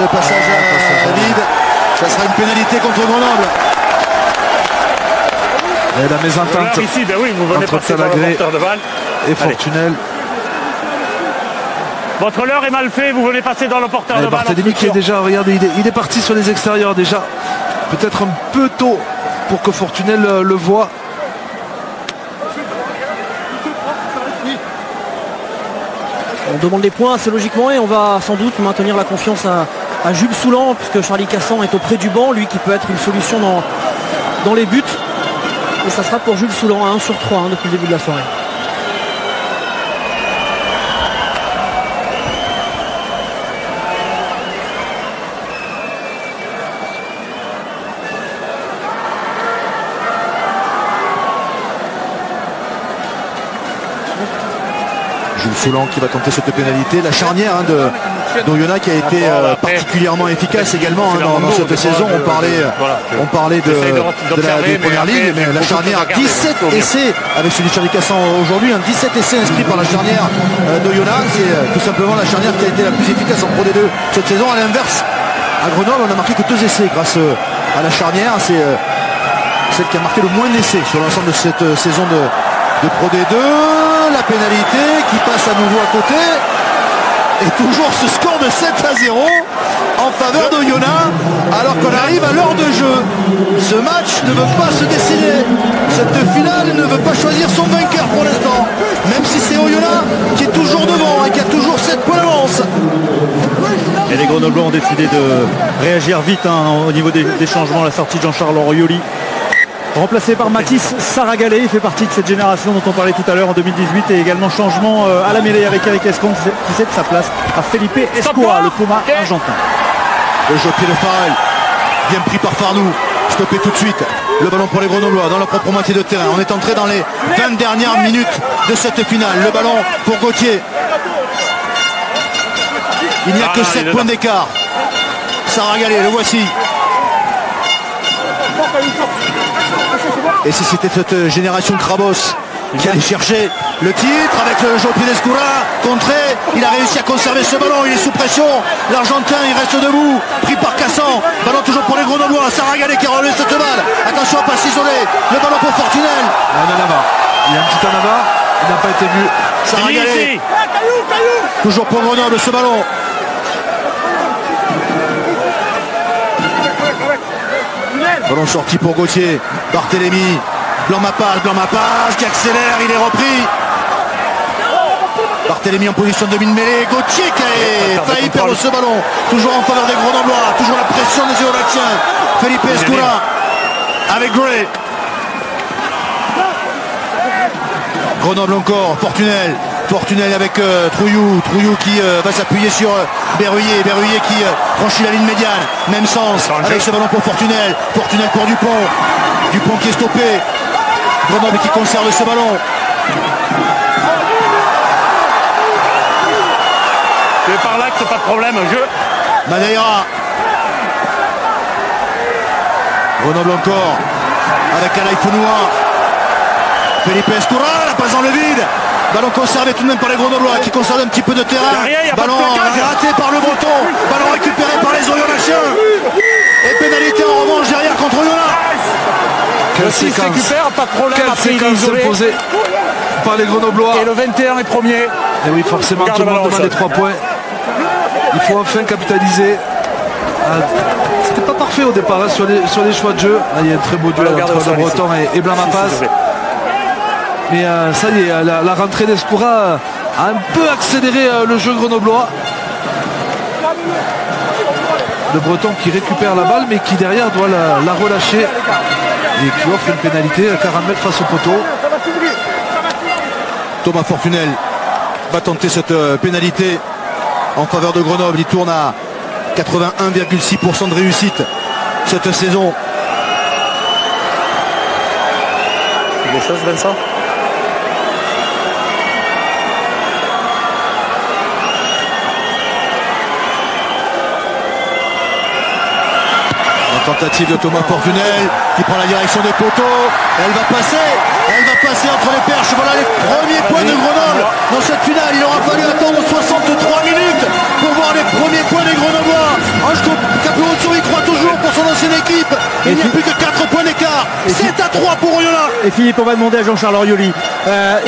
Le passage à vide. Ça sera une pénalité contre Grenoble. Et la mésentente ici, ben oui, vous venez entre passer dans le porteur de balle et Fortunel. Votre leurre est mal fait, vous venez passer dans le porteur de balle. Barthélémy qui est déjà, regardez, il est parti sur les extérieurs déjà. Peut-être un peu tôt pour que Fortunel le voie. On demande des points assez logiquement et on va sans doute maintenir la confiance à Jules Soulan puisque Charlie Cassan est auprès du banc, lui qui peut être une solution dans les buts. Et ça sera pour Jules Soulan à 1 sur 3 depuis le début de la soirée. Jules Soulan qui va tenter cette pénalité. La charnière d'Oyonnax qui a été particulièrement efficace également dans cette saison. On parlait de la première ligue, mais la charnière, 17 essais avec celui de Charlie Cassan aujourd'hui, 17 essais inscrits par la charnière d'Oyonnax. C'est tout simplement la charnière qui a été la plus efficace en Pro D2 cette saison. À l'inverse, à Grenoble, on a marqué que 2 essais grâce à la charnière. C'est celle qui a marqué le moins d'essais sur l'ensemble de cette saison de Pro D2. La pénalité qui passe à nouveau à côté. Et toujours ce score de 7-0 en faveur d'Oyonnax alors qu'on arrive à l'heure de jeu. Ce match ne veut pas se décider. Cette finale ne veut pas choisir son vainqueur pour l'instant. Même si c'est Oyonnax qui est toujours devant et qui a toujours 7 points d'avance. Et les Grenoblois ont décidé de réagir vite au niveau des changements. La sortie de Jean-Charles Orioli, remplacé par Mathis Saragalé, il fait partie de cette génération dont on parlait tout à l'heure en 2018 et également changement à la mêlée avec Eric Escon qui cède sa place à Felipe Escoura, le Puma argentin. Le jeu pied de Farrell, bien pris par Farnou, stoppé tout de suite. Le ballon pour les Grenoblois dans leur propre moitié de terrain. On est entré dans les 20 dernières minutes de cette finale. Le ballon pour Gauthier. Il n'y a que 7 points d'écart. Saragalé, le voici. Et si c'était cette génération Krabos qui allait chercher le titre avec le jeu au pied d'Escoura, contré, il a réussi à conserver ce ballon, il est sous pression, l'Argentin il reste debout, pris par Cassan, ballon toujours pour les Grenoblois, Saragalé qui a relevé cette balle, attention à pas s'isoler, le ballon pour Fortunel. Il y a un petit Anava, il n'a pas été vu. Saragalé, toujours pour Grenoble ce ballon. Ballon sorti pour Gauthier, Barthélémy, Blanc-Mapas qui accélère, il est repris. Barthélémy en position de demi-mêlée, Gauthier qui a failli perdre ce ballon, toujours en faveur des Grenoblois, toujours la pression des Oyonnaxiens. Felipe Escoura avec Gray. Grenoble encore, Fortunel Fortuné avec Trouillou qui va s'appuyer sur Berruyer qui franchit la ligne médiane, même sens avec ce ballon pour Fortuné pour Dupont qui est stoppé, Grenoble qui conserve ce ballon. C'est par là que c'est pas de problème, jeu. Madeira. Grenoble encore avec Alain Founoua. Felipe Escoura, la passe dans le vide. Ballon conservé tout de même par les Grenoblois qui conservent un petit peu de terrain. Ballon raté par le Breton. Ballon récupéré par les Oyonnaxiens. Et pénalité en revanche derrière contre Oyonnax. Quelle séquence récupère, pas de problème. Quelle séquence imposée par les Grenoblois. Et le 21 est premier. Et oui, forcément, tout le monde demande les 3 points. Il faut enfin capitaliser. C'était pas parfait au départ sur les choix de jeu. Il y a un très beau duel entre le Breton et Blanc-Mapaz. Mais ça y est, la rentrée d'Escoura a un peu accéléré le jeu grenoblois. Le Breton qui récupère la balle mais qui derrière doit la relâcher et qui offre une pénalité à 40 mètres face au poteau. Thomas Fortunel va tenter cette pénalité en faveur de Grenoble. Il tourne à 81,6% de réussite cette saison. Des choses, Vincent? Tentative de Thomas Fortunel qui prend la direction des poteaux. Elle va passer entre les perches. Voilà les premiers points de Grenoble dans cette finale. Il aura fallu attendre 63 minutes pour voir les premiers points des Grenoblois. Ange Capuozzo y croit toujours pour son ancienne équipe. Il n'y a plus que 4 points d'écart. 7-3 pour Oyonnax. Et Philippe, on va demander à Jean-Charles Orioli.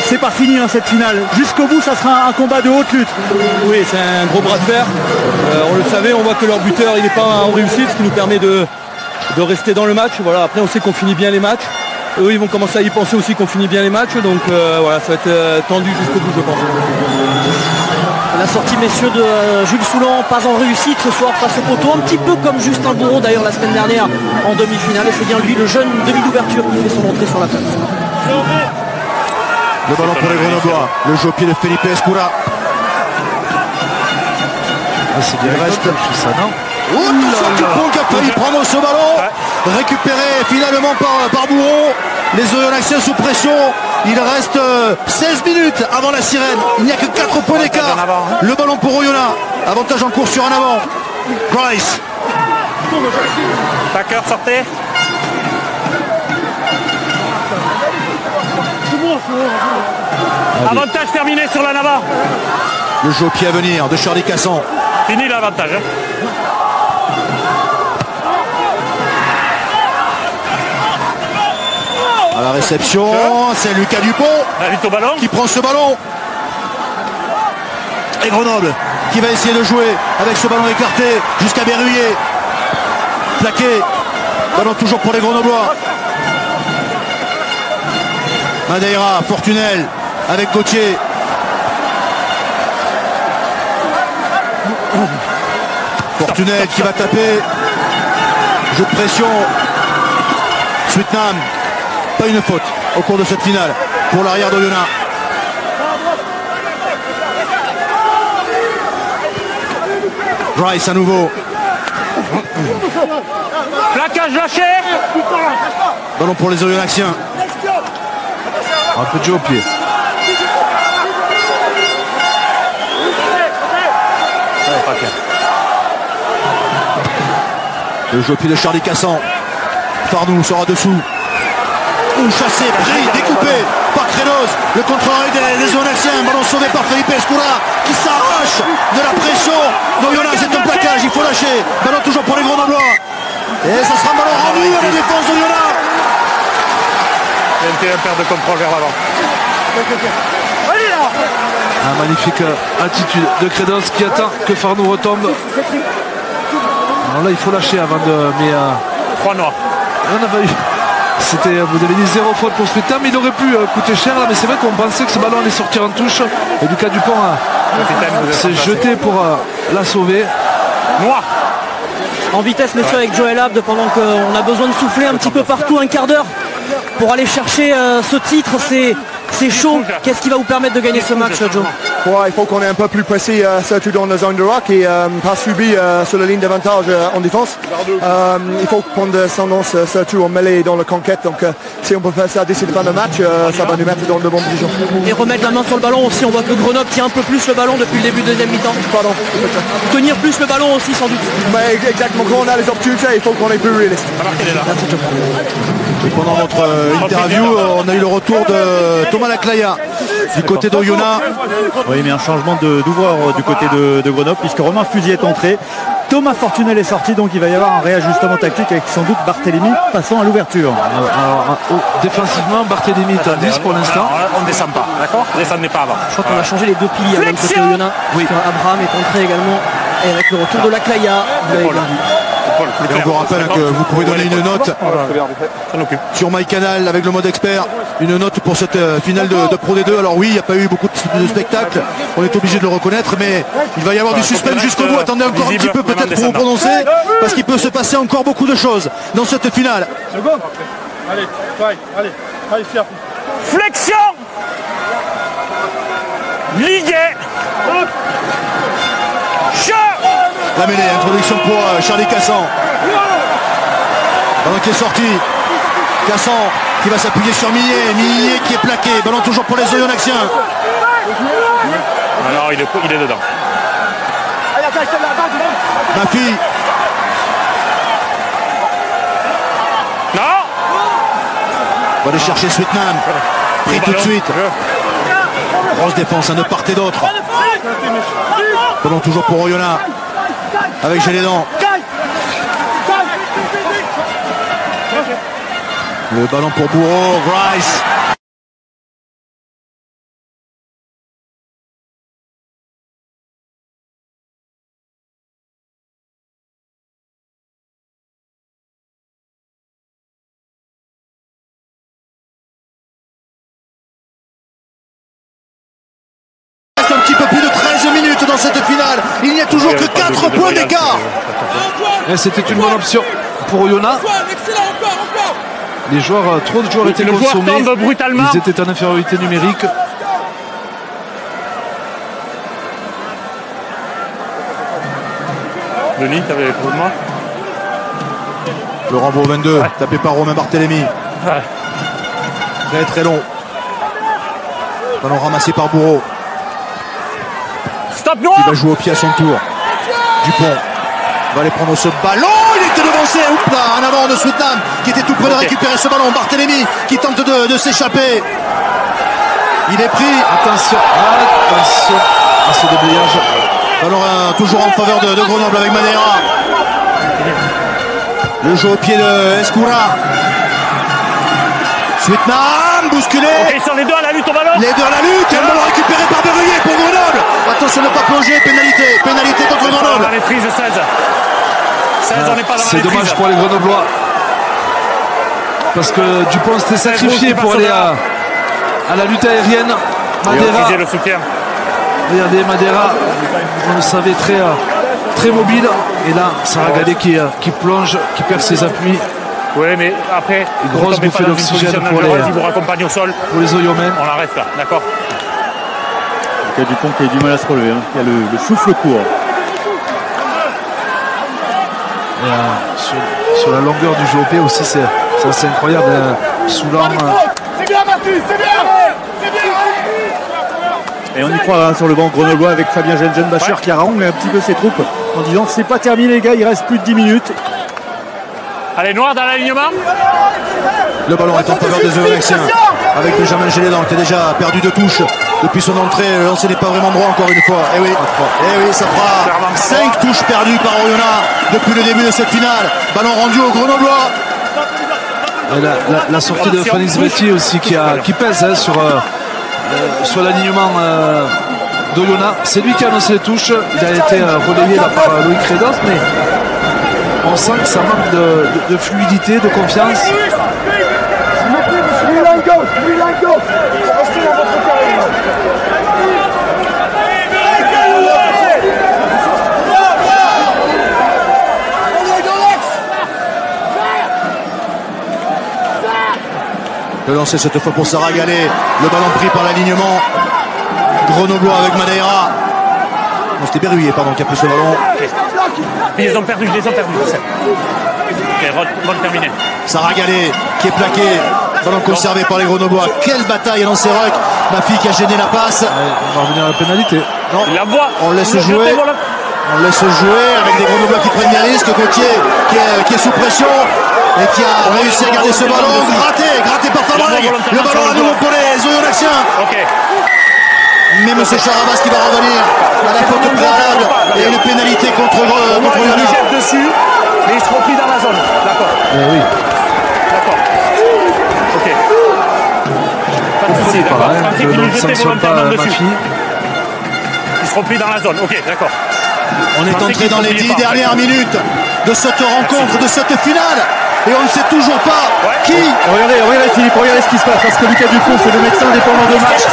C'est pas fini cette finale. Jusqu'au bout, ça sera un combat de haute lutte. Oui, c'est un gros bras de fer. On le savait, on voit que leur buteur il n'est pas en réussite, ce qui nous permet de rester dans le match. Voilà. Après on sait qu'on finit bien les matchs. Eux ils vont commencer à y penser aussi qu'on finit bien les matchs. Donc voilà, ça va être tendu jusqu'au bout je pense. La sortie messieurs de Jules Soulan, pas en réussite ce soir face au poteau. Un petit peu comme Justin Bourreau d'ailleurs la semaine dernière en demi-finale. Et c'est bien lui le jeune demi d'ouverture qui fait son entrée sur la place. Le ballon pour les Grenoblois. Le jeu au pied de Felipe Escoura. C'est bien reste ça non. Attention Dupont qui a failli prendre ce ballon. Récupéré finalement par Bourreau. Les Oyonnaxiens sous pression. Il reste 16 minutes avant la sirène. Il n'y a que 4 points d'écart. Le ballon pour Oyonnax. Avantage en cours sur un avant. Price. Packer, sortez. Avantage terminé sur la Nava. Le jeu au pied à venir de Charlie Cassan. Fini l'avantage. À la réception, c'est Lucas Dupont qui prend ce ballon. Et Grenoble qui va essayer de jouer avec ce ballon écarté jusqu'à Berruyer. Plaqué. Ballon toujours pour les Grenoblois. Madeira, Fortunel avec Gauthier. Fortunel qui va taper. Jeu de pression. Sweetnam. Pas une faute au cours de cette finale pour l'arrière d'Oyonnax. Rice à nouveau. Plaquage lâché. Ballon pour les Oyonnaxiens. Un peu de jeu au pied. Le jeu au pied de Charlie Cassan. Fardou sera dessous. Chassé, pris, découpé par Crénos. Le contrôle des Oyonnaxiens. Ballon sauvé par Felipe Escoura qui s'arrache de la pression d'Oyonnax. C'est un plaquage, il faut lâcher. Ballon toujours pour les Grenoblois. Et ça sera un ballon rendu à la défense d'Oyonnax. Il y a une paire de contrôle vers l'avant. Un magnifique attitude de Crédos qui attend que Farnou retombe. Alors là il faut lâcher avant de. Mais 3 noirs. On avait eu. Vous avez dit 0 faute pour Sweetnam, mais il aurait pu coûter cher là, mais c'est vrai qu'on pensait que ce ballon allait sortir en touche. Et Lucas Dupont s'est jeté pour la sauver. Noir. En vitesse messieurs avec Joël Abd pendant qu'on a besoin de souffler un petit peu partout, un quart d'heure pour aller chercher ce titre. C'est C'est chaud. Qu'est-ce qui va vous permettre de gagner ce match, Joe? Ouais, il faut qu'on ait un peu plus précis, surtout dans la zone de rock et pas subi sur la ligne d'avantage en défense. Il faut prendre tendance surtout en mêlée et dans la conquête. Donc si on peut faire ça d'ici la fin de match, ça va nous mettre dans de bonnes positions. Et remettre la main sur le ballon aussi. On voit que Grenoble tient un peu plus le ballon depuis le début de deuxième mi-temps. Pardon. Tenir plus le ballon aussi sans doute. Mais exactement, quand on a les opportunités, il faut qu'on ait plus réaliste. Et pendant notre interview, on a eu le retour de Thomas Laclaya du côté d'Oyonnax. Oui, mais un changement d'ouvreur du côté de Grenoble, puisque Romain Fusil est entré. Thomas Fortunel est sorti, donc il va y avoir un réajustement tactique avec sans doute Barthélémy passant à l'ouverture. Défensivement, Barthélémy est à 10 pour l'instant. On ne descend pas, d'accord? Descendez pas avant. Je crois qu'on a changé les deux piliers même côté Oyonnax. Oui. Abraham est entré également. Et avec le retour de Laclaya, vous l'avez bien vu. Et on vous rappelle que vous pouvez donner une note sur MyCanal avec le mode expert, une note pour cette finale de Pro D2. Alors oui, il n'y a pas eu beaucoup de spectacles, on est obligé de le reconnaître, mais il va y avoir du suspense jusqu'au bout. Attendez encore un petit peu peut-être pour vous prononcer, parce qu'il peut se passer encore beaucoup de choses dans cette finale. Allez, fier. Flexion. Ligué. La mêlée, introduction pour Charlie Cassan. Ballon qui est sorti. Cassan qui va s'appuyer sur Millet. Millet qui est plaqué. Ballon toujours pour les Oyonnaxiens. Alors il est dedans. Mafi. Non. On va aller chercher Sweetnam. Pris tout de suite. Grosse défense de part et d'autre. Ballon toujours pour Oyonnax. Avec Gélédan. Le ballon pour Bourreau. Rice. Un petit peu plus de 13 minutes dans cette finale. Il n'y a toujours que 4 points d'écart. C'était une bonne option pour Oyonnax. Trop de joueurs étaient consommés. Ils étaient en infériorité numérique. Denis, t'avais pour moi. Le renvoi au 22, tapé par Romain Barthélémy. Très très long. Ballon ramassé par Bourreau. Stop noir. Il va jouer au pied à son tour. Dupont va aller prendre ce ballon. Il était devancé. Oups là, en avant de Sweetnam qui était tout près de récupérer ce ballon. Barthélémy qui tente de s'échapper. Il est pris. Attention à ce déblayage. Ballon toujours en faveur de Grenoble avec Madeira. Le jeu au pied de Escoura. Sweetnam bousculé. Okay, sur les deux à la lutte au ballon. Les deux à la lutte. Et le ballon récupéré par Berruyer pour Grenoble. Attention de ne pas plonger. Pénalité contre Grenoble. Dans les prises de 16. 16, on n'est pas dans la C'est dommage pour les Grenoblois. Parce que Dupont s'était sacrifié pour aller à la lutte aérienne. Madeira. Le soutien. Regardez Madeira, on le savait très mobile. Et là, Sarah Gallet qui plonge, qui perd ses appuis. Oui, mais après, une grosse bouffée d'oxygène pour il vous raccompagne au sol. Pour les Oyonnax. On l'arrête là, d'accord. Il y a Dupont qui a du mal à se relever. Il y a le souffle court. Et, sur la longueur du jeu au pied aussi, c'est assez incroyable. Soulan. C'est bien, Marty, c'est bien. Et on y croit sur le banc grenoblois avec Fabien Gengenbacher qui harangue un petit peu ses troupes en disant c'est pas terminé les gars, il reste plus de 10 minutes. Allez, Noir dans l'alignement. Le ballon est en faveur des Oyonnaxiens avec Benjamin Gélédan qui a déjà perdu de touche depuis son entrée. Le lancer n'est pas vraiment droit encore une fois. Et oui, ça fera 5 touches perdues par Oyonnax depuis le début de cette finale. Ballon rendu au Grenoblois. La sortie de Phoenix Betty aussi qui pèse sur l'alignement d'Oyonnax. C'est lui qui a annoncé les touches. Il a été relayé là par Loïc Redos, mais on sent que ça manque de fluidité, de confiance. Le lancer cette fois pour Sarah Gallet. Le ballon pris par l'alignement grenoblois avec Madeira. Non, c'était Berruyer, pardon, qui a pris ce ballon. Ils les ont perdus, je les ai perdus. Ok, bonne terminée. Sarah Gallet qui est plaqué. Ballon conservé par les Grenoblois. Quelle bataille à lancer Rock. Ma fille qui a gêné la passe. On va revenir à la pénalité. Non, la voix. On laisse jouer. On laisse jouer avec des Grenoblois qui prennent des risques. Gauthier qui est sous pression et qui a réussi à garder ce ballon. Gratté par Fabreg. Le ballon à nouveau pour les Oyonnaxiens. Ok. Mais M. Charabas qui va revenir à la faute préalable et une pénalité contre Oyonnax. Il jette dessus, mais ils seront pris dans la zone. D'accord. Oui. D'accord. Ok. Pas de soucis, d'accord. Je pensais qu'ils nous jetaient volontairement dessus. Ils seront pris dans la zone. Ok, d'accord. On est entré dans les 10 dernières minutes de cette rencontre, de cette finale. Et on ne sait toujours pas qui. Regardez Philippe, regardez ce qui se passe. Parce que Lucas Dupont, c'est le médecin indépendant de match.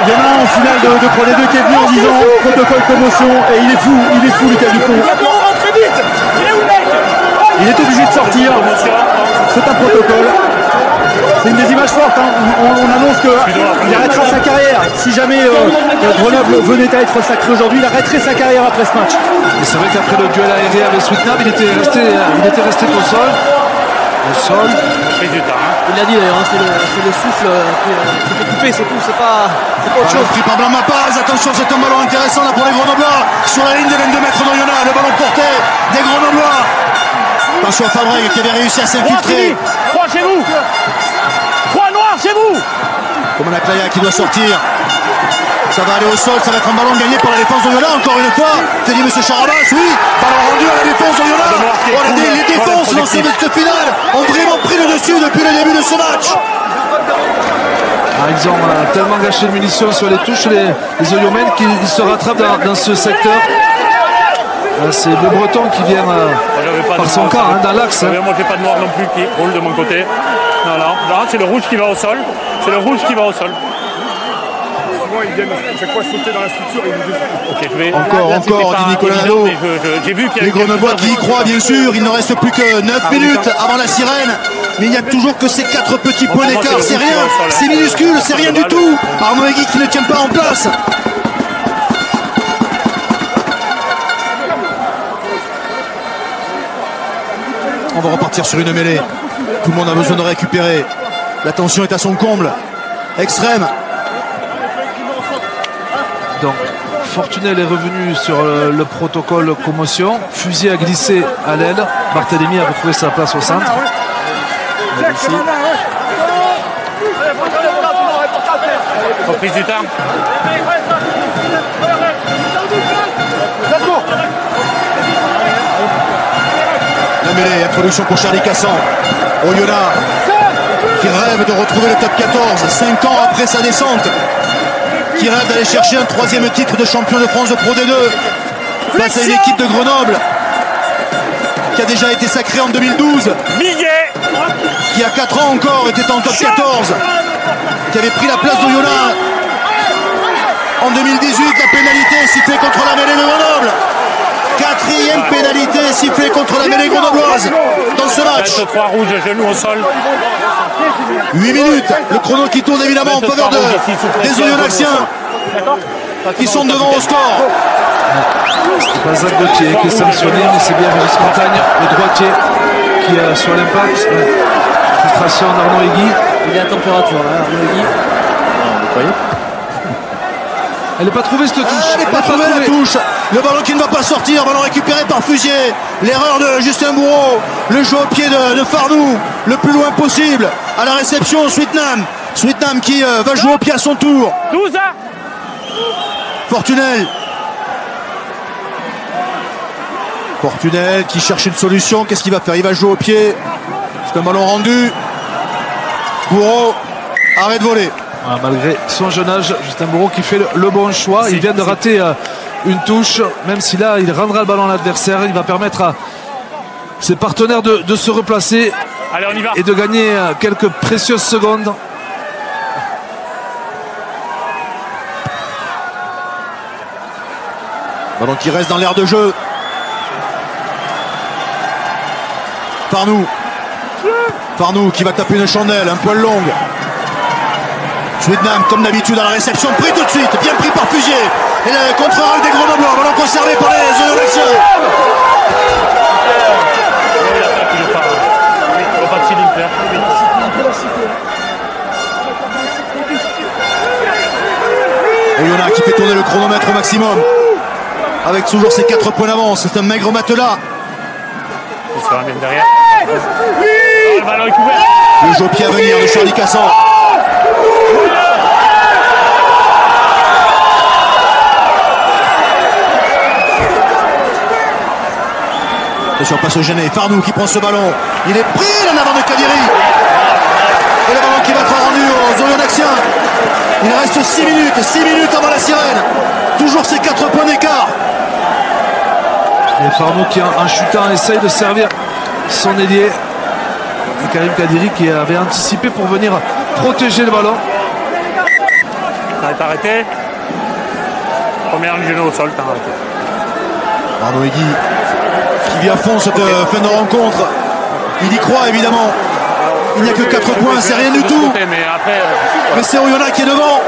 Il y en a un en finale de Pro D2 qui est venu en disant protocole commotion. Et il est fou Lucas Dupont. Il est obligé de sortir. C'est un protocole. C'est une des images fortes. Hein. On annonce qu'il arrêtera sa carrière. Si jamais Grenoble venait à être sacré aujourd'hui, il arrêterait sa carrière après ce match. Et c'est vrai qu'après le duel aérien avec Sweetnam, il était resté au sol. Il l'a dit d'ailleurs, c'est le souffle qui est coupé, c'est tout, c'est pas autre chose. Pris par Blanc-Mapaz, attention, c'est un ballon intéressant là pour les Grenoblois. Sur la ligne des 22 mètres d'Oyonnax, le ballon porté des Grenoblois. Attention à Fabreg qui avait réussi à s'infiltrer. Croix chez vous. Croix noir chez vous. Comme Claya qui doit sortir. Ça va aller au sol, ça va être un ballon gagné par la défense d'Oyonnax encore une fois. C'est dit M. Charabas, oui. Ballon rendu à la défense d'Oyonnax. Voilà, les défenses dans cette finale ont vraiment pris le dessus depuis le début de ce match. Ils ont tellement gâché de munitions sur les touches, les Oyomènes, qu'ils se rattrapent dans ce secteur. C'est Le Breton qui vient par son cas dans l'axe. Moi j'ai pas de noir non plus qui roule de mon côté. Non, c'est le rouge qui va au sol. C'est le rouge qui va au sol. Ils viennent chaque fois sauter dans la structure et ils nous Encore, dit Nicolas Nalot. Les Grenoblois qui y croient, bien sûr. Il ne reste plus que 9 minutes avant la sirène. Mais il n'y a toujours que ces 4 petits points d'écart. C'est rien, c'est minuscule, c'est rien du tout. Arnaud Egui qui ne tient pas en place. On va repartir sur une mêlée. Tout le monde a besoin de récupérer. La tension est à son comble. Extrême. Donc, Fortunel est revenu sur le protocole commotion. Fusil a glissé à l'aile. Barthélémy a retrouvé sa place au centre. Reprise du temps. La mêlée, introduction pour Charlie Cassan. Oyonnax qui rêve de retrouver le top 14 5 ans après sa descente, qui rêve d'aller chercher un 3e titre de champion de France de Pro D2 face à une équipe de Grenoble qui a déjà été sacrée en 2012, qui a 4 ans encore était en top 14, qui avait pris la place d'Oyonnax en 2018. La pénalité sifflée contre la mêlée de Grenoble. 4e pénalité sifflée contre la mêlée grenobloise dans ce match. 3 rouges, genou au sol. 8 minutes, le chrono qui tourne évidemment en faveur des Oyonnaxiens qui sont devant au score. C'est pas Zach Gauthier qui est sanctionné, mais c'est bien Régis Montagne, le droitier, qui est sur l'impact. Frustration d'Arnaud Egui. Il est à température là, Arnaud Egui. Vous voyez ? Elle n'est pas trouvée cette touche. Elle n'est pas trouvée la touche. Le ballon qui ne va pas sortir. Ballon récupéré par Fusier. L'erreur de Justin Bourreau. Le jeu au pied de Farnou. Le plus loin possible. À la réception, Sweetnam. Sweetnam qui va jouer au pied à son tour. 12 ans. Fortunel. Fortunel qui cherche une solution. Qu'est-ce qu'il va faire? Il va jouer au pied. C'est un ballon rendu. Bourreau. Arrête de voler. Malgré son jeune âge, Justin Bourreau qui fait le bon choix. Il vient de rater une touche, même si là il rendra le ballon à l'adversaire. Il va permettre à ses partenaires de se replacer. Allez, on y va. Et de gagner quelques précieuses secondes. Ballon qui reste dans l'aire de jeu. Farnou qui va taper une chandelle, un poil longue. Swednam, comme d'habitude, à la réception, pris tout de suite, bien pris par Fugier. Et le contre-rail des Grenoblois, ballon conservé par les Oyonnaxiens. Oyonnax qui fait tourner le chronomètre au maximum. Avec toujours ses 4 points d'avance, c'est un maigre matelas. Derrière. Le ballon est couvert. Le jeu au pied à venir de Charlie Cassan. Attention, passe au gêné. Farnou qui prend ce ballon. Il est pris en avant de Kadiri. Et le ballon qui va être rendu aux Oyonnaxiens. Il reste 6 minutes avant la sirène. Toujours ces 4 points d'écart. Et Farnou qui en chutant essaye de servir son ailier. Et Karim Kadiri qui avait anticipé pour venir protéger le ballon. Ça est arrêté. Première genou au sol, t'as arrêté. Arnaud Egui qui vit à fond cette fin de rencontre. Il y croit évidemment. Il n'y a que 4 points, c'est rien du tout. Mais c'est Oyonnax qui est devant.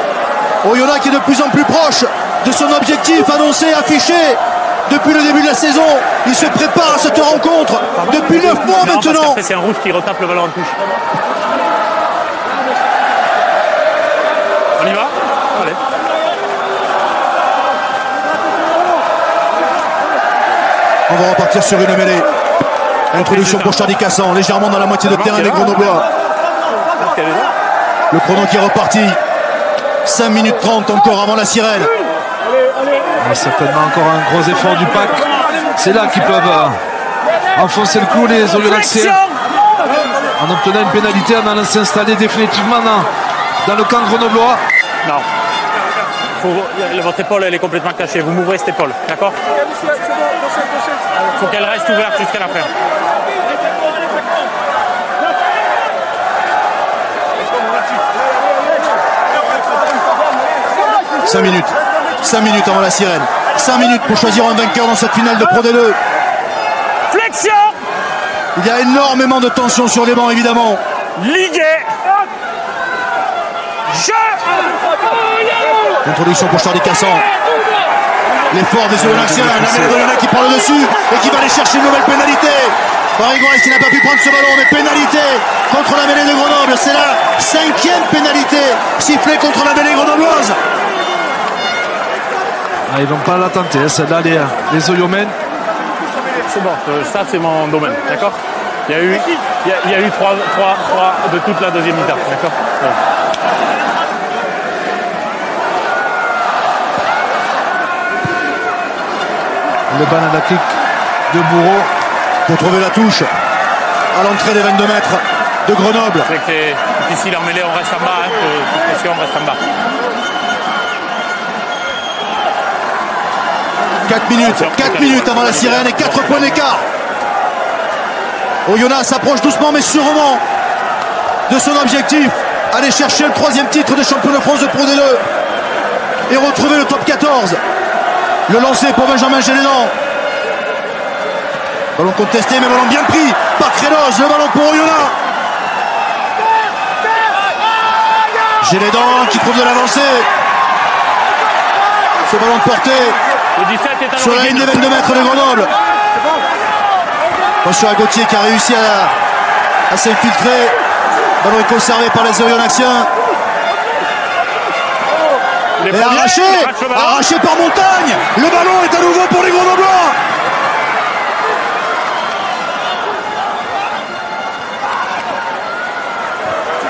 Oyonnax qui est de plus en plus proche de son objectif annoncé, affiché depuis le début de la saison. Il se prépare à cette rencontre depuis 9 mois maintenant. C'est un rouge qui retape le ballon en touche. On y va? Allez. On va repartir sur une mêlée. Introduction pour Charlie Cassan, légèrement dans la moitié de terrain des Grenoblois. Le chrono qui est reparti. 5 minutes 30 encore avant la sirène. Et certainement encore un gros effort du pack. C'est là qu'ils peuvent enfoncer le clou, les Oyonnaxiens, en obtenant une pénalité, en allant s'installer définitivement dans le camp grenoblois. Non. Votre épaule elle est complètement cachée. Vous m'ouvrez cette épaule, d'accord? Il faut qu'elle reste ouverte jusqu'à la fin. Cinq minutes avant la sirène. 5 minutes pour choisir un vainqueur dans cette finale de Pro D2. Flexion. Il y a énormément de tension sur les bancs évidemment. Ligué. Introduction pour Charlie Cassan. L'effort des Oyonnaxiens, la mêlée d'Oyonnax qui prend le dessus et qui va aller chercher une nouvelle pénalité. Paris-Grèce qui n'a pas pu prendre ce ballon, mais pénalité contre la mêlée de Grenoble. C'est la 5e pénalité sifflée contre la mêlée grenobloise. Ils ne vont pas la tenter, celle-là, les Oyomènes. C'est bon, ça c'est mon domaine, d'accord? Il y a eu 3 de toute la deuxième mi-temps, d'accord? Voilà. Le banana kick de Bourreau pour trouver la touche à l'entrée des 22 mètres de Grenoble. C'est difficile en mêlée, on reste en bas, toute pression, on reste en bas. 4 minutes avant la sirène et 4 points d'écart. Oyonnax s'approche doucement mais sûrement de son objectif. Aller chercher le 3e titre de champion de France de Pro D2 et retrouver le top 14. Le lancer pour Benjamin Gélédan. Ballon contesté mais ballon bien pris par Crélos. Le ballon pour Oyonnax. Gélédan qui trouve de l'avancée. Ce ballon porté sur la ligne des 22 mètres de Grenoble. Attention à Gauthier qui a réussi à s'infiltrer. Ballon est conservé par les Oyonnaxiens. Et arraché par Montagne. Le ballon est à nouveau pour les Grenoblois.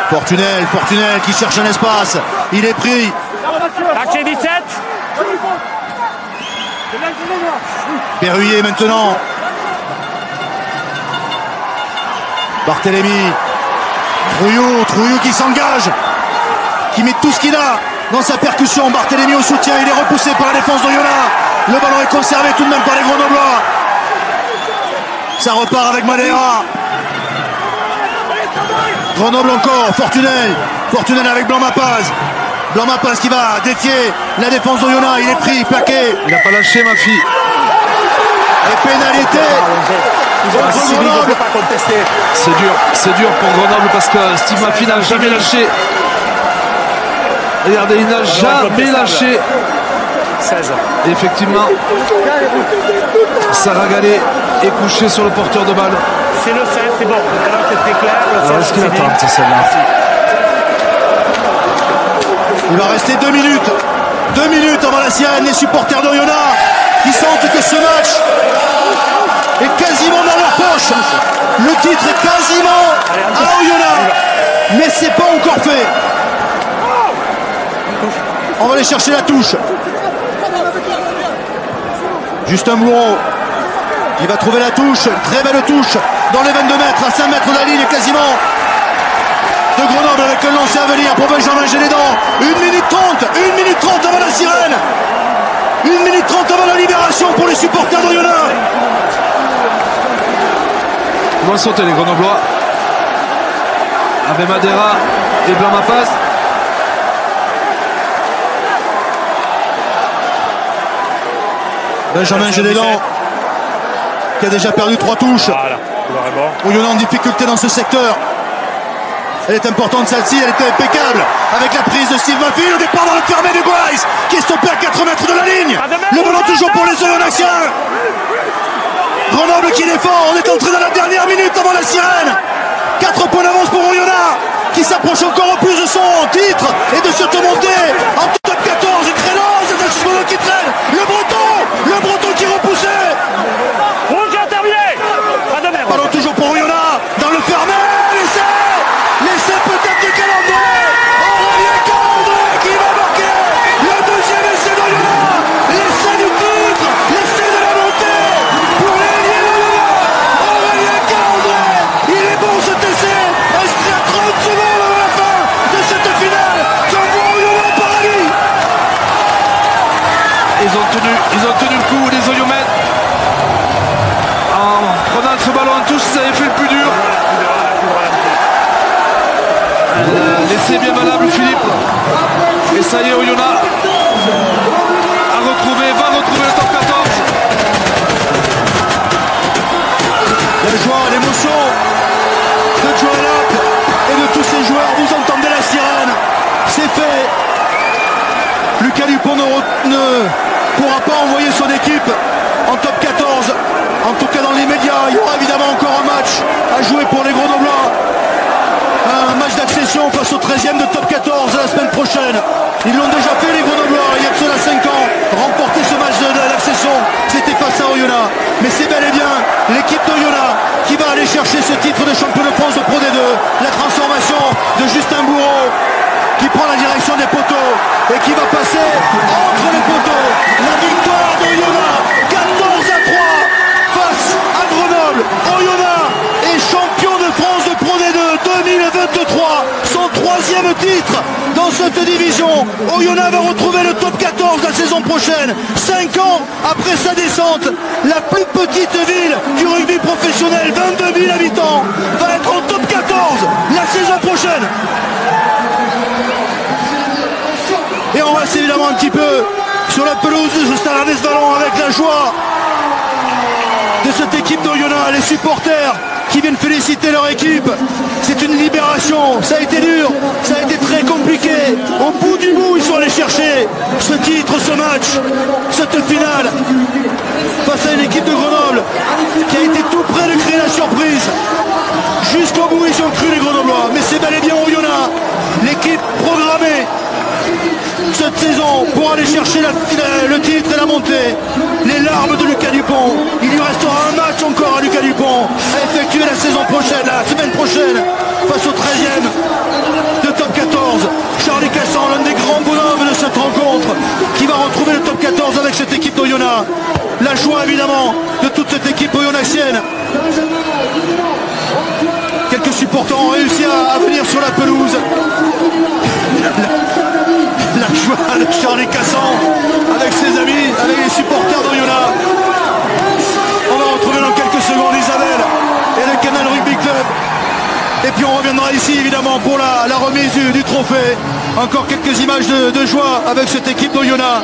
Fortunel qui cherche un espace. Il est pris. Haché 17. Berruyer maintenant. Barthélémy. Trouillou qui s'engage. Qui met tout ce qu'il a dans sa percussion. Barthélémy au soutien. Il est repoussé par la défense d'Oyonnax. Le ballon est conservé tout de même par les Grenoblois. Ça repart avec Madeira. Grenoble encore. Fortunel avec Blanc-Mapaz. Blanc-Mapaz qui va défier la défense d'Oyonnax. Il est pris, plaqué. Il n'a pas lâché, ma fille. Et pénalité. C'est dur pour Grenoble parce que Steve Maffy n'a jamais lâché. Regardez, il n'a jamais lâché. 16. Et effectivement, Sarah Gallet est couché sur le porteur de balle. C'est le 16, c'est bon. Alors c'était clair. Alors, est-ce qu'il attend celle-là? Il va rester 2 minutes. 2 minutes avant la sirène. Les supporters d'Oyonnax qui sentent que ce match est quasiment dans leur poche. Le titre est quasiment à Oyonnax. Mais c'est pas encore fait. On va aller chercher la touche. Justin Bourreau. Il va trouver la touche. Très belle touche dans les 22 mètres, à 5 mètres de la ligne quasiment de Grenoble, avec le lancer à venir pour Benjamin Génédan. 1 minute 30. 1 minute 30 avant la sirène. 1 minute 30 avant la libération pour les supporters d'Oyonnax. Ils vont sauter les Grenoblois. Avec Madera et Blamapaz. Benjamin Génédan qui a déjà perdu 3 touches. Voilà. Oyonnax en difficulté dans ce secteur. Elle est importante celle-ci, elle était impeccable avec la prise de Steve Murphy, le départ dans le fermé de Guays qui est stoppé à 4 mètres de la ligne. Le ballon toujours pour les Oyonnaxiens. Grenoble qui défend, on est entré dans la dernière minute avant la sirène. 4 points d'avance pour Oyonnax qui s'approche encore plus de son titre et de se monter en top 14. Et Crélan, c'est un Simono qui traîne. Le Breton qui repoussait. Rouge a terminé. Ballon toujours pour Oyonnax dans le fermé. L'essai peut-être de Calandré. Aurélien Calandré qui va marquer le deuxième essai d'Oyonnax. L'essai du titre, l'essai de la montée pour l'ailier d'Oyonnax. Aurélien Calandré. Il est bon cet essai. Inscrit à 30 secondes avant la fin de cette finale. J'envoie Oyonnax par la vie. Ils ont tenu le coup, les Oyomètres. En prenant ce ballon en touche, ça avait fait le plus dur. L'essai bien valable, Philippe. Et ça y est, Oyonnax va retrouver le top 14. La joie, l'émotion de Joël Happ et de tous ces joueurs. Vous entendez la sirène. C'est fait. Lucas Dupont ne pourra pas envoyer son équipe en top 14. En tout cas dans l'immédiat, il y aura évidemment encore un match à jouer pour les Grenoblois. Un match d'accession face au 13e de top 14 la semaine prochaine. Ils l'ont déjà fait les Grenoblois il y a cela 5 ans. Remporter ce match d'accession, c'était face à Oyonnax. Mais c'est bel et bien l'équipe d'Oyonnax qui va aller chercher ce titre de champion de France de Pro D2. La transformation de Justin Bourreau qui prend la direction des poteaux et qui va passer entre les poteaux. La victoire d'Oyonnax 14-3 face à Grenoble. Oyonnax est champion de France de Pro D2 2023, son 3e titre dans cette division. Oyonnax va retrouver le top 14 la saison prochaine. 5 ans après sa descente, la plus petite ville du rugby professionnel, 22 000 habitants, va être en top 14 la saison prochaine. Et on reste évidemment un petit peu sur la pelouse de Stade Ernest Vallon avec la joie de cette équipe d'Oyonnax, les supporters qui viennent féliciter leur équipe. C'est une libération, ça a été dur, ça a été très compliqué. Au bout du bout, ils sont allés chercher ce titre, ce match, cette finale face à une équipe de Grenoble qui a été tout près de créer la surprise. Jusqu'au bout, ils ont cru les Grenoblois, mais c'est bel et bien Oyonnax, l'équipe programmée cette saison pour aller chercher le titre et la montée. Les larmes de Lucas Dupont. Il lui restera un match encore à Lucas Dupont à effectuer la saison prochaine, la semaine prochaine, face au 13e de top 14. Charlie Cassan, l'un des grands bonhommes de cette rencontre, qui va retrouver le top 14 avec cette équipe d'Oyonnax. La joie évidemment de toute cette équipe oyonnaxienne. Quelques supporters ont réussi à venir sur la pelouse. La joie de Charlie Cassan avec ses amis, avec les supporters d'Oyonnax. On va retrouver dans quelques secondes Isabelle et le Canal Rugby Club. Et puis on reviendra ici évidemment pour la remise du trophée. Encore quelques images de joie avec cette équipe d'Oyonnax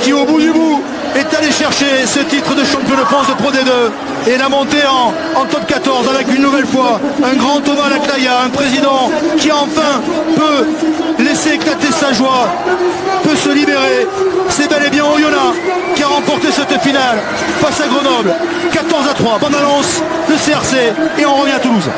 qui au bout du bout est allée chercher ce titre de champion de France de Pro D2 et la montée en top 14 avec une nouvelle nouvelle fois un grand Thomas Laclaya, un président qui enfin peut laisser éclater sa joie, peut se libérer. C'est bel et bien Oyonnax qui a remporté cette finale face à Grenoble, 14-3. Bonne annonce, le CRC, et on revient à Toulouse.